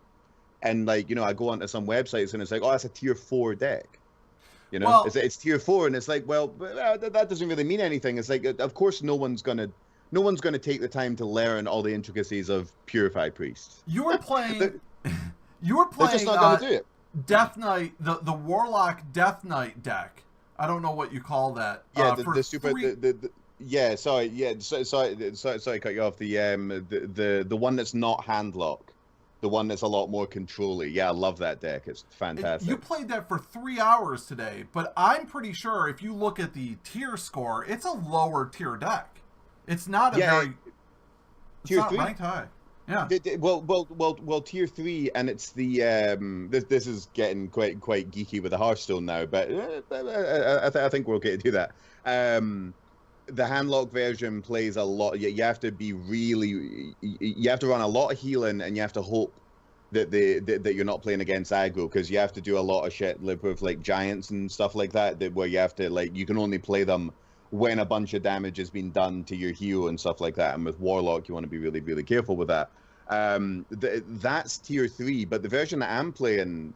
and I go onto some websites and it's like, oh, that's a tier 4 deck. Well, it's tier 4, and it's like, well, that doesn't really mean anything. It's like, of course, no one's gonna take the time to learn all the intricacies of Purified Priest. You were playing. They're just not gonna do it. Death Knight, the Warlock Death Knight deck. I don't know what you call that. Yeah, the super. Yeah, sorry. Yeah, sorry to cut you off. The one that's not handlock. The one that's a lot more control-y. Yeah, I love that deck. It's fantastic. You played that for 3 hours today, but I'm pretty sure if you look at the tier score, it's a lower tier deck. It's not a very... It's tier not 3? ranked high. Yeah. Well, tier 3, and it's the this is getting quite geeky with the Hearthstone now, but I think we're okay to do that. The handlock version plays a lot. You have to be really, you have to run a lot of healing, and you have to hope that you're not playing against aggro, because you have to do a lot of shit with like giants and stuff like that, where you have to, like, you can only play them when a bunch of damage has been done to your hero and stuff like that. And with Warlock, you want to be really careful with that. That's tier 3, but the version that I'm playing,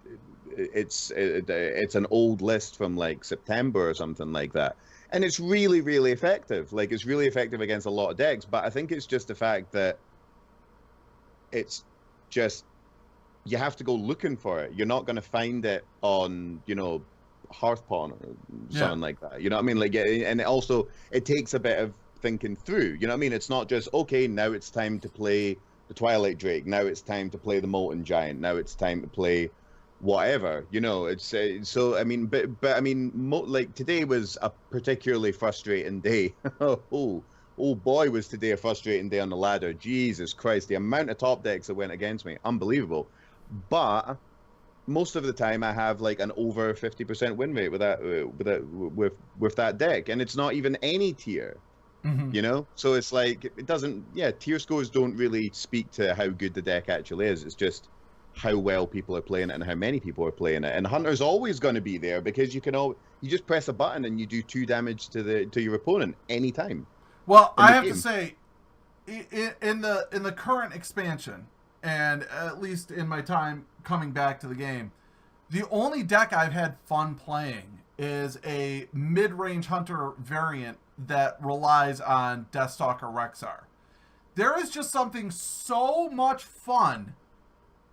it's an old list from like September or something like that, and it's really effective. Like, it's really effective against a lot of decks, but I think it's just the fact that it's just, you have to go looking for it. You're not going to find it on, Hearthpawn or something like that. You know what I mean? Like, and also it takes a bit of thinking through. You know what I mean? It's not just, okay, now it's time to play the Twilight Drake. Now it's time to play the Molten Giant. Now it's time to play whatever. It's so. I mean, but I mean, like, today was a particularly frustrating day. Oh boy, was today a frustrating day on the ladder. Jesus Christ, the amount of top decks that went against me, unbelievable. But most of the time, I have like an over 50% win rate with that deck, and it's not even any tier. So it's like, it doesn't. Yeah, tier scores don't really speak to how good the deck actually is. It's just how well people are playing it and how many people are playing it. And Hunter's always going to be there, because you just press a button and you do 2 damage to your opponent anytime. Well, I have to say, in the current expansion, and at least in my time coming back to the game, the only deck I've had fun playing is a mid-range Hunter variant that relies on Deathstalker Rexar. There is just something so much fun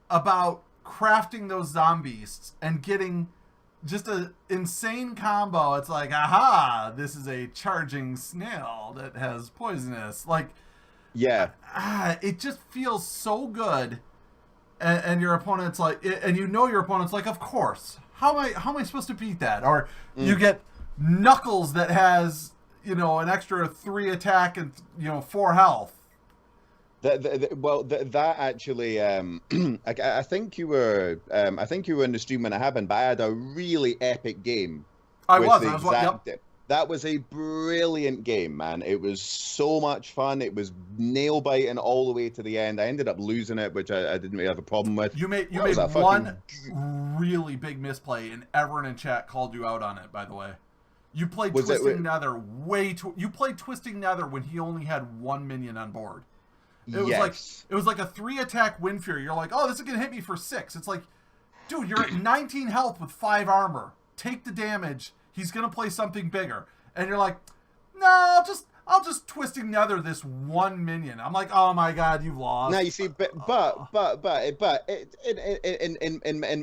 about crafting those zombies and getting just an insane combo. It's like, aha, this is a charging snail that has poisonous. Like, yeah, it just feels so good. And your opponent's like, and your opponent's like, of course. How am I supposed to beat that? Or you get Knuckles that has, an extra 3 attack and 4 health. That actually, I think you were in the stream when it happened, but I had a really epic game. That was a brilliant game, man. It was so much fun. It was nail biting all the way to the end. I ended up losing it, which I didn't really have a problem with. You made one really big misplay, and everyone in chat called you out on it, by the way. You played Twisting Nether you played Twisting Nether when he only had 1 minion on board. It was like a 3 attack Wind Fury. You're like, oh, this is gonna hit me for 6. It's like, dude, you're at 19 health with 5 armor. Take the damage. He's gonna play something bigger, and you're like, no, I'll just Twisting Nether this 1 minion. I'm like, oh my god, you lost. Now you see, but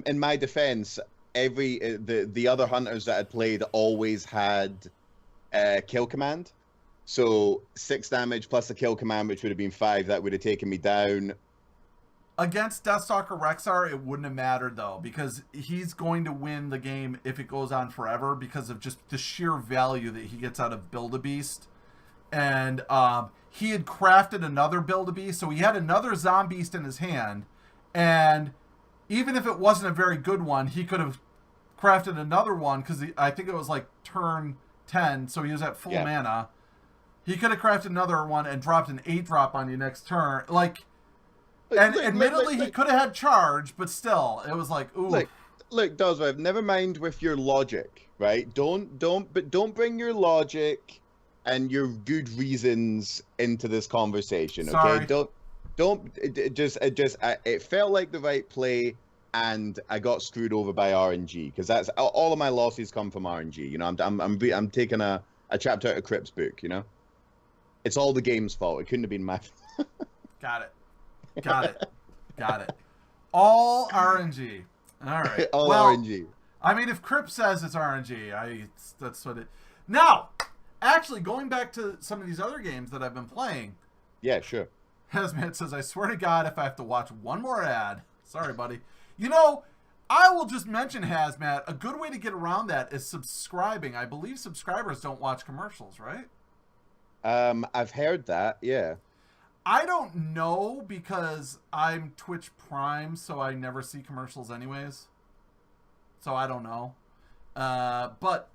in my defense, the other hunters that had played always had kill command. So 6 damage plus a kill command, which would have been 5, that would have taken me down. Against Deathstalker Rexar, it wouldn't have mattered, though, because he's going to win the game if it goes on forever, because of just the sheer value that he gets out of Build-A-Beast. And he had crafted another Build-A-Beast, so he had another Zombeast in his hand, and even if it wasn't a very good one, he could have crafted another one, because I think it was like turn 10, so he was at full mana. He could have crafted another one and dropped an 8-drop on you next turn. Admittedly, he could have had charge, but still, it was like, ooh. Look, Dozrev, never mind with your logic, right? Don't bring your logic and your good reasons into this conversation, okay? Sorry. It felt like the right play, and I got screwed over by RNG, because that's all of my losses come from RNG. I'm taking a chapter out of Crip's book. It's all the game's fault. It couldn't have been my. Got it. All RNG. All right. All RNG. I mean, if Crip says it's RNG, that's what it. Now, actually, going back to some of these other games that I've been playing. Yeah, sure. Hazmat says, I swear to God, if I have to watch one more ad. Sorry, buddy. I will just mention, Hazmat, a good way to get around that is subscribing. I believe subscribers don't watch commercials, right? I've heard that, yeah. I don't know because I'm Twitch Prime, so I never see commercials anyways. So I don't know. But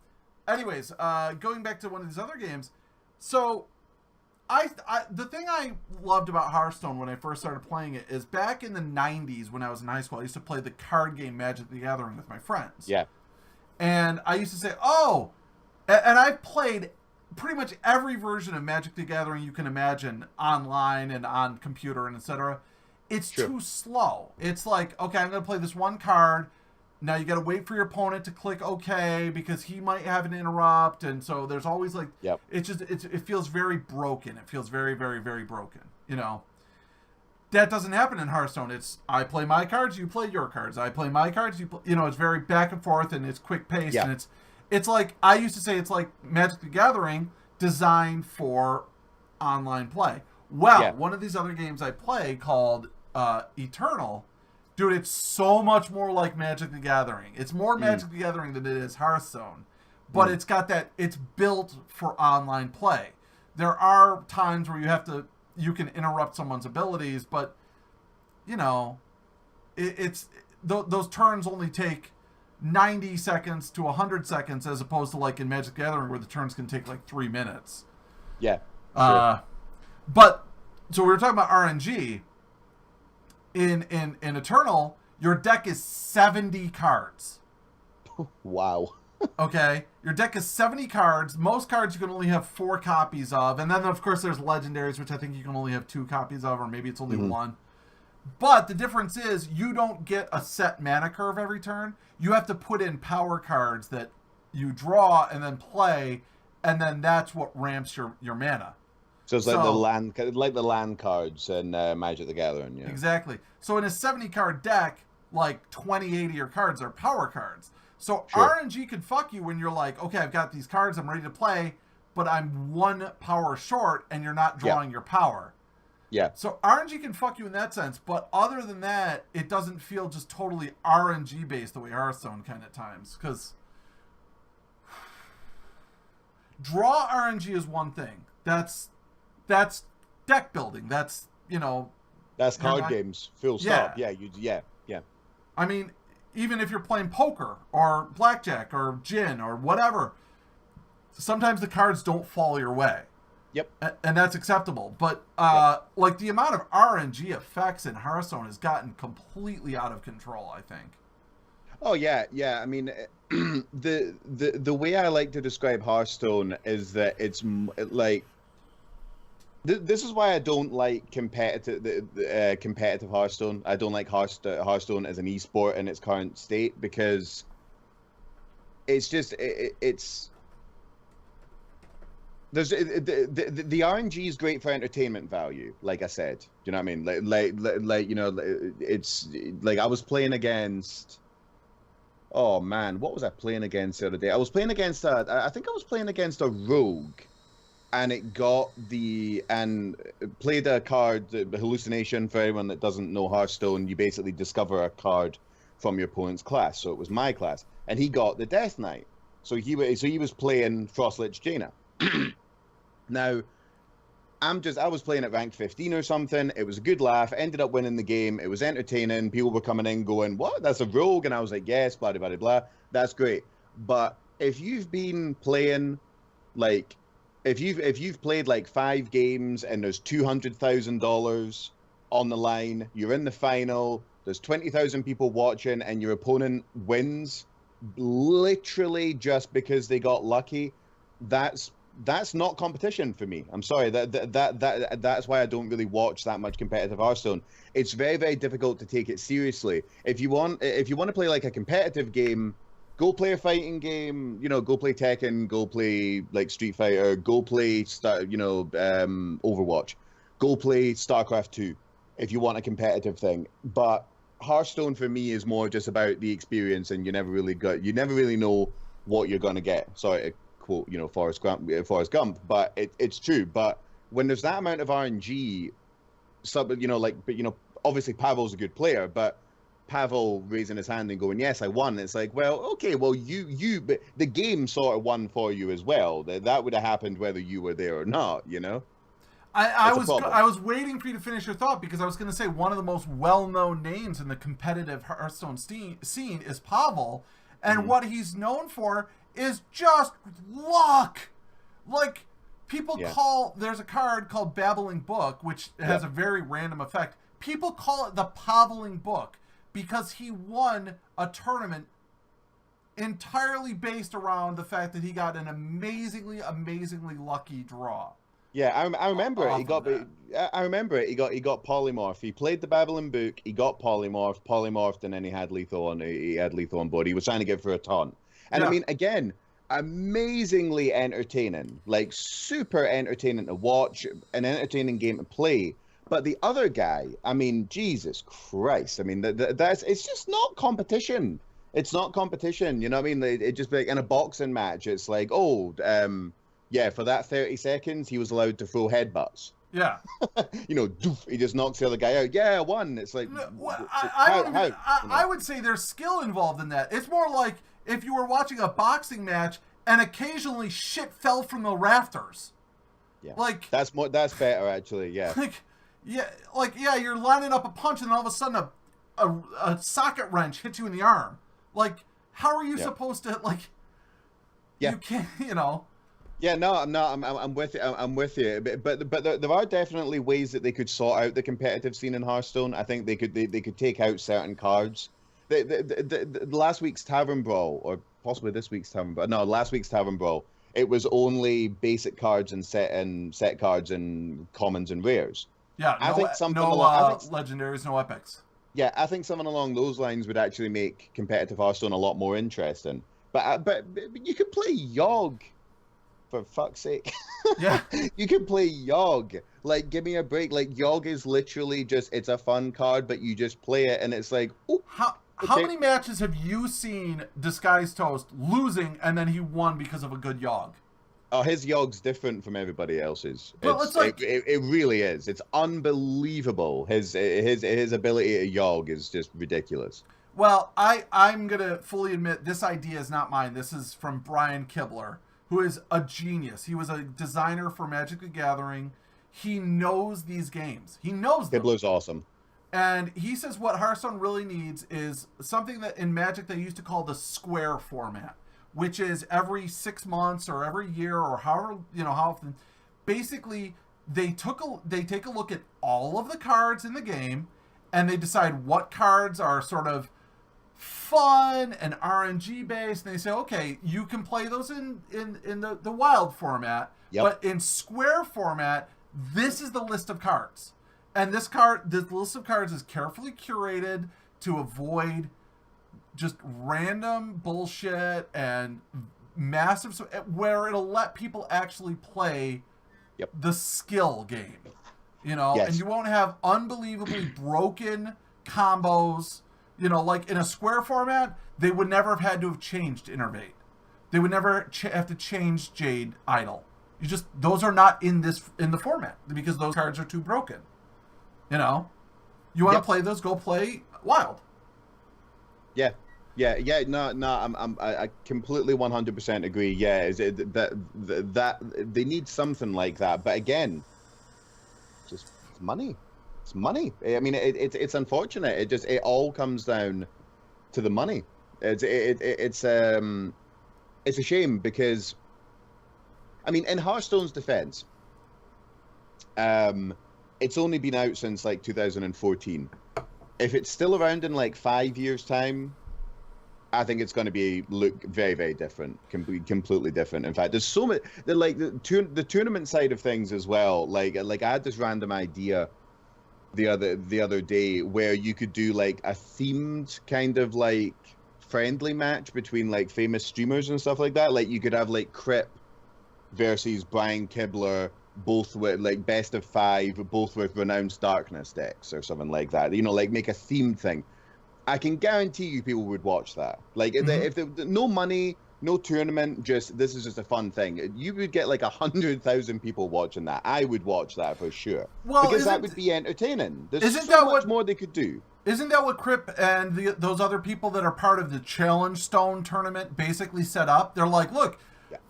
anyways, going back to one of these other games. So the thing I loved about Hearthstone when I first started playing it is back in the 90s when I was in high school, I used to play the card game Magic the Gathering with my friends. Yeah. And I used to say, oh, and I've played pretty much every version of Magic the Gathering you can imagine online and on computer and etc. It's too slow. It's like, okay, I'm going to play this one card. Now you got to wait for your opponent to click OK because he might have an interrupt, and so there's always like, it feels very broken. It feels very, very, very broken. You know, that doesn't happen in Hearthstone. It's I play my cards, you play your cards. I play my cards, you play. You know, it's very back and forth, and it's quick paced, and it's like I used to say it's like Magic the Gathering designed for online play. Well, one of these other games I play called Eternal. Dude, it's so much more like Magic the Gathering. It's more Magic the Gathering than it is Hearthstone. But it's got that, it's built for online play. There are times where you can interrupt someone's abilities, but, you know, those turns only take 90 seconds to 100 seconds as opposed to like in Magic the Gathering where the turns can take like 3 minutes. Yeah. But, so we were talking about RNG. In Eternal, your deck is 70 cards. Wow. Okay? Your deck is 70 cards. Most cards you can only have 4 copies of. And then, of course, there's legendaries, which I think you can only have 2 copies of, or maybe it's only 1. But the difference is you don't get a set mana curve every turn. You have to put in power cards that you draw and then play, and then that's what ramps your mana. So it's like the land cards in Magic the Gathering, yeah. Exactly. So in a 70 card deck, like 28 of your cards are power cards. So RNG can fuck you when you're like, okay, I've got these cards, I'm ready to play, but I'm 1 power short and you're not drawing your power. Yeah. So RNG can fuck you in that sense, but other than that, it doesn't feel just totally RNG based the way Hearthstone can at times. Because draw RNG is one thing. That's deck building. That's, you know, that's card games. Full stop. Yeah. I mean, even if you're playing poker or blackjack or gin or whatever, sometimes the cards don't fall your way. Yep. And that's acceptable. But like the amount of RNG effects in Hearthstone has gotten completely out of control, I think. Oh yeah. I mean, the way I like to describe Hearthstone is that it's like. This is why I don't like competitive Hearthstone. I don't like Hearthstone as an esport in its current state because it's just it's there's the RNG is great for entertainment value. Like I said, do you know what I mean? Like you know, it's like I was playing against. Oh man, what was I playing against the other day? I was playing against I think I was playing against a rogue. And it played a card, the hallucination. For anyone that doesn't know Hearthstone, you basically discover a card from your opponent's class. So it was my class, and he got the Death Knight. So he was playing Frostlich Jaina. Now, I was playing at rank 15 or something. It was a good laugh. Ended up winning the game. It was entertaining. People were coming in going, "What? That's a rogue?" And I was like, "Yes, blah blah blah blah. That's great." But if you've been playing like If you've played like 5 games and there's $200,000 on the line, you're in the final, there's 20,000 people watching, and your opponent wins literally just because they got lucky, that's not competition for me. I'm sorry, that's why I don't really watch that much competitive Hearthstone. It's very, very difficult to take it seriously. If you want to play like a competitive game, go play a fighting game, you know, go play Tekken, go play like Street Fighter, go play Overwatch, go play StarCraft 2 if you want a competitive thing. But Hearthstone for me is more just about the experience, and you never really know what you're gonna get. Sorry to quote, you know, Forrest Gump, but it's true. But when there's that amount of RNG, obviously Pavel's a good player, but Pavel raising his hand and going, "Yes, I won." It's like, well, okay, well, but the game sort of won for you as well. That would have happened whether you were there or not, you know. I was waiting for you to finish your thought because I was going to say one of the most well-known names in the competitive Hearthstone scene is Pavel, and what he's known for is just luck. Like, people call, there's a card called Babbling Book, which has a very random effect. People call it the Paveling Book because he won a tournament entirely based around the fact that he got an amazingly lucky draw. Yeah, I remember it. I remember it. He got polymorph. He played the Babbling Book. He got polymorphed, and then he had lethal on board. He was trying to get for a taunt. And I mean, again, amazingly entertaining, like super entertaining to watch, an entertaining game to play. But the other guy, I mean, Jesus Christ! I mean, it's just not competition. It's not competition. You know what I mean? It just like in a boxing match, it's like, yeah, for that 30 seconds, he was allowed to throw headbutts. Yeah. You know, doof, he just knocks the other guy out. Yeah, one. It's like, I would say there's skill involved in that. It's more like if you were watching a boxing match and occasionally shit fell from the rafters. Yeah. Like that's better actually. Yeah. You're lining up a punch and all of a sudden a socket wrench hits you in the arm. Like, how are you supposed to like? Yeah. You can't, you know. Yeah, no, I'm with you. I'm with you. But there are definitely ways that they could sort out the competitive scene in Hearthstone. I think they could take out certain cards. The last week's Tavern Brawl, or possibly this week's Tavern Brawl. No, last week's Tavern Brawl. It was only basic cards and set cards and commons and rares. Yeah, legendaries, no epics. Yeah, I think something along those lines would actually make competitive Hearthstone a lot more interesting. But you could play Yogg. For fuck's sake. Yeah. You can play Yogg. Like, give me a break. Like, Yogg is literally just, it's a fun card, but you just play it and it's like, oh. How many matches have you seen Disguised Toast losing and then he won because of a good Yogg? Oh, his Yogg's different from everybody else's. It really is. It's unbelievable. His ability to Yogg is just ridiculous. Well, I'm going to fully admit this idea is not mine. This is from Brian Kibler, who is a genius. He was a designer for Magic the Gathering. He knows these games. He knows them. Kibler's awesome. And he says what Hearthstone really needs is something that in Magic they used to call the square format, which is every 6 months or every year or however, how often. Basically, they take a look at all of the cards in the game and they decide what cards are sort of fun and RNG based, and they say, okay, you can play those in the wild format, but in square format, this is the list of cards. And this list of cards is carefully curated to avoid just random bullshit and massive, where it'll let people actually play the skill game, and you won't have unbelievably broken combos. Like in a square format, they would never have had to have changed Innervate. They would never have to change Jade Idol. Those are not in the format because those cards are too broken. You want to play those? Go play Wild. Yeah. No. I completely 100% agree. Yeah, is it that they need something like that? But again, just money. It's money. I mean, it's unfortunate. It all comes down to the money. It's a shame because, I mean, in Hearthstone's defense, it's only been out since like 2014. If it's still around in like 5 years' time, I think it's going to look very, very different, completely different. In fact, there's so much. The tournament side of things as well. Like I had this random idea the other day where you could do like a themed kind of like friendly match between like famous streamers and stuff like that. Like you could have like Crip versus Brian Kibler, both with like best of 5, both with Renounced Darkness decks or something like that. Like make a themed thing. I can guarantee you people would watch that. Like if no money, no tournament, this is just a fun thing. You would get like 100,000 people watching that. I would watch that for sure. Well, because that would be entertaining. There's so much more they could do. Isn't that what Crip and those other people that are part of the Challenge Stone tournament basically set up? They're like, look,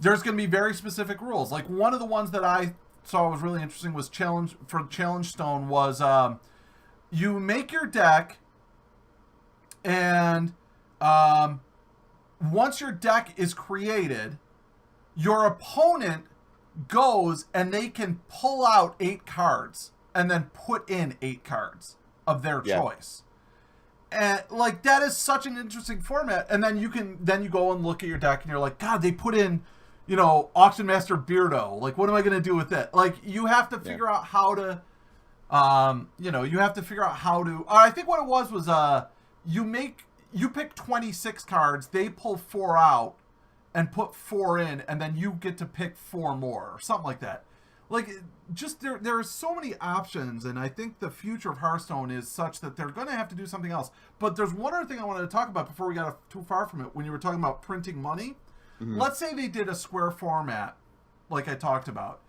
there's going to be very specific rules. Like one of the ones that I saw was really interesting was challenge stone was you make your deck, and once your deck is created, your opponent goes and they can pull out 8 cards and then put in 8 cards of their choice. And like that is such an interesting format. And then you go and look at your deck and you're like, God, they put in, Auction Master Beardo. Like, what am I going to do with it? Like, you have to figure out how to, you have to figure out how to. I think what it was you pick 26 cards, they pull 4 out and put 4 in, and then you get to pick 4 more or something like that. Like, just there are so many options, and I think the future of Hearthstone is such that they're going to have to do something else. But there's one other thing I wanted to talk about before we got too far from it. When you were talking about printing money, let's say they did a square format, like I talked about,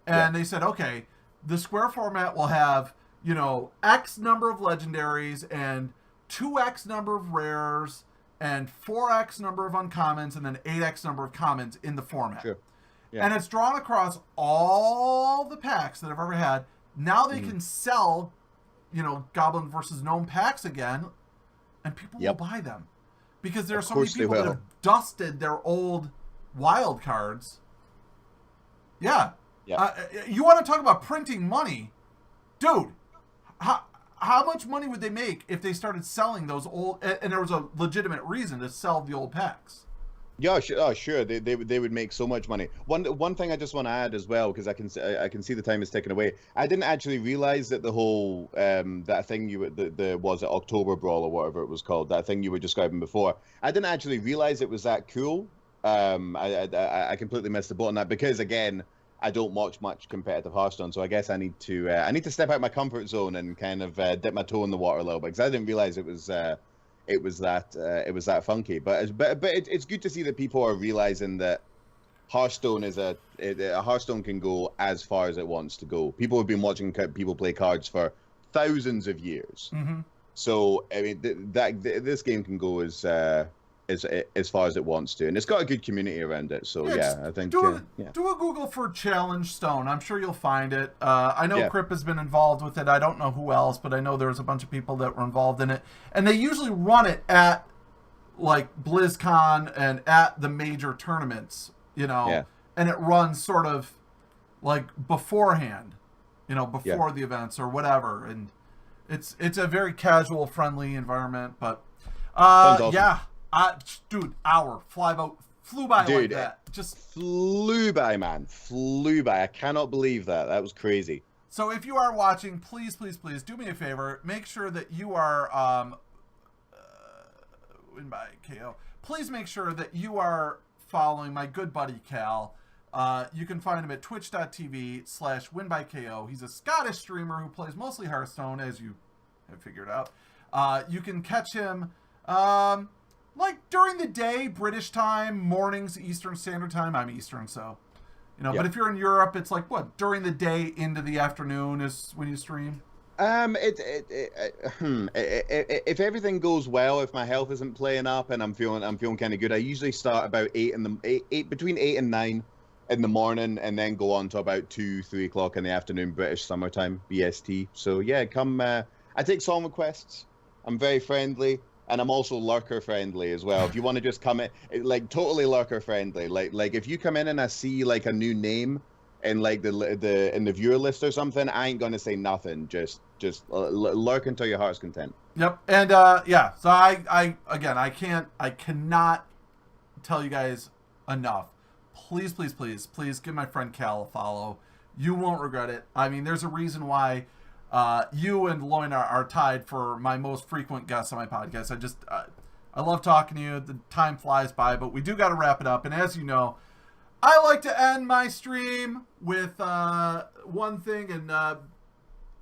and they said, okay, the square format will have, X number of legendaries and 2X number of rares and 4X number of uncommons and then 8X number of commons in the format. Sure. Yeah. And it's drawn across all the packs that I've ever had. Now they can sell, Goblin versus Gnome packs again, and people will buy them. Because there are so many people that have dusted their old wild cards. Yeah. You want to talk about printing money? Dude, how much money would they make if they started selling those old, and there was a legitimate reason to sell the old packs? Yeah, sure. Oh, sure. They would make so much money. One thing I just want to add as well, because I can see the time is ticking away. I didn't actually realize that the whole that thing was it October Brawl or whatever it was called, that thing you were describing before. I didn't actually realize it was that cool. I completely missed the boat on that because again, I don't watch much competitive Hearthstone, so I guess I need to step out my comfort zone and kind of dip my toe in the water a little bit because I didn't realize it was that funky. But it's good to see that people are realizing that Hearthstone Hearthstone can go as far as it wants to go. People have been watching people play cards for thousands of years, so I mean this game can go as far as it wants to, and it's got a good community around it. So I think do a Google for Challenge Stone. I'm sure you'll find it. I know Crip has been involved with it. I don't know who else, but I know there's a bunch of people that were involved in it, and they usually run it at like BlizzCon and at the major tournaments, and it runs sort of like beforehand, before the events or whatever, and it's a very casual, friendly environment. But awesome. Dude, hour flew by like that. Just flew by, man. Flew by. I cannot believe that. That was crazy. So if you are watching, please do me a favor. Make sure that you are Winbykayo. Please make sure that you are following my good buddy Cal. You can find him at twitch.tv/Winbykayo. He's a Scottish streamer who plays mostly Hearthstone, as you have figured out. You can catch him like during the day, British time, mornings, Eastern Standard Time. I'm Eastern, so, but if you're in Europe, it's like, what, during the day into the afternoon is when you stream? If everything goes well, if my health isn't playing up and I'm feeling kind of good, I usually start about between 8 and 9 in the morning and then go on to about 2-3 o'clock in the afternoon, British summertime, BST. So yeah, I take song requests. I'm very friendly. And I'm also lurker friendly as well. If you want to just come in, like totally lurker friendly. Like if you come in and I see like a new name in like in the viewer list or something, I ain't gonna say nothing. Just lurk until your heart's content. Yep. And so I cannot tell you guys enough. Please give my friend Cal a follow. You won't regret it. I mean, there's a reason why. You and Loin are tied for my most frequent guests on my podcast. I love talking to you. The time flies by, but we do got to wrap it up. And as you know, I like to end my stream with one thing. And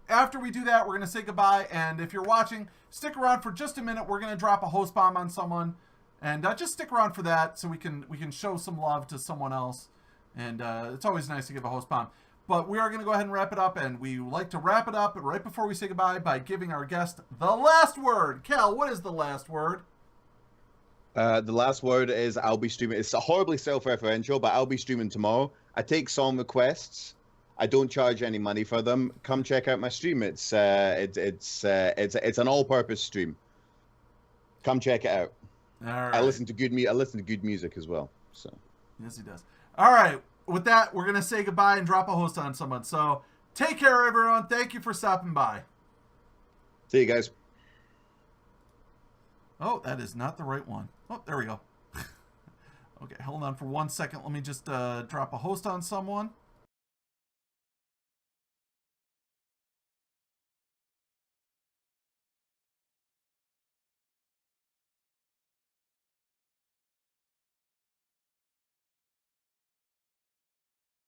after we do that, we're going to say goodbye. And if you're watching, stick around for just a minute. We're going to drop a host bomb on someone. And just stick around for that so we can show some love to someone else. And it's always nice to give a host bomb. But we are going to go ahead and wrap it up, and we like to wrap it up right before we say goodbye by giving our guest the last word. Cal, what is the last word? The last word is I'll be streaming. It's horribly self-referential, but I'll be streaming tomorrow. I take song requests I don't charge any money for them. Come check out my stream. It's an all-purpose stream. Come check it out. All right. I listen to good music as well. So yes, he does. All right. With that, we're gonna say goodbye and drop a host on someone. So take care, everyone. Thank you for stopping by. see you guys. Oh, that is not the right one. Oh, there we go. Okay, hold on for 1 second. Let me just drop a host on someone.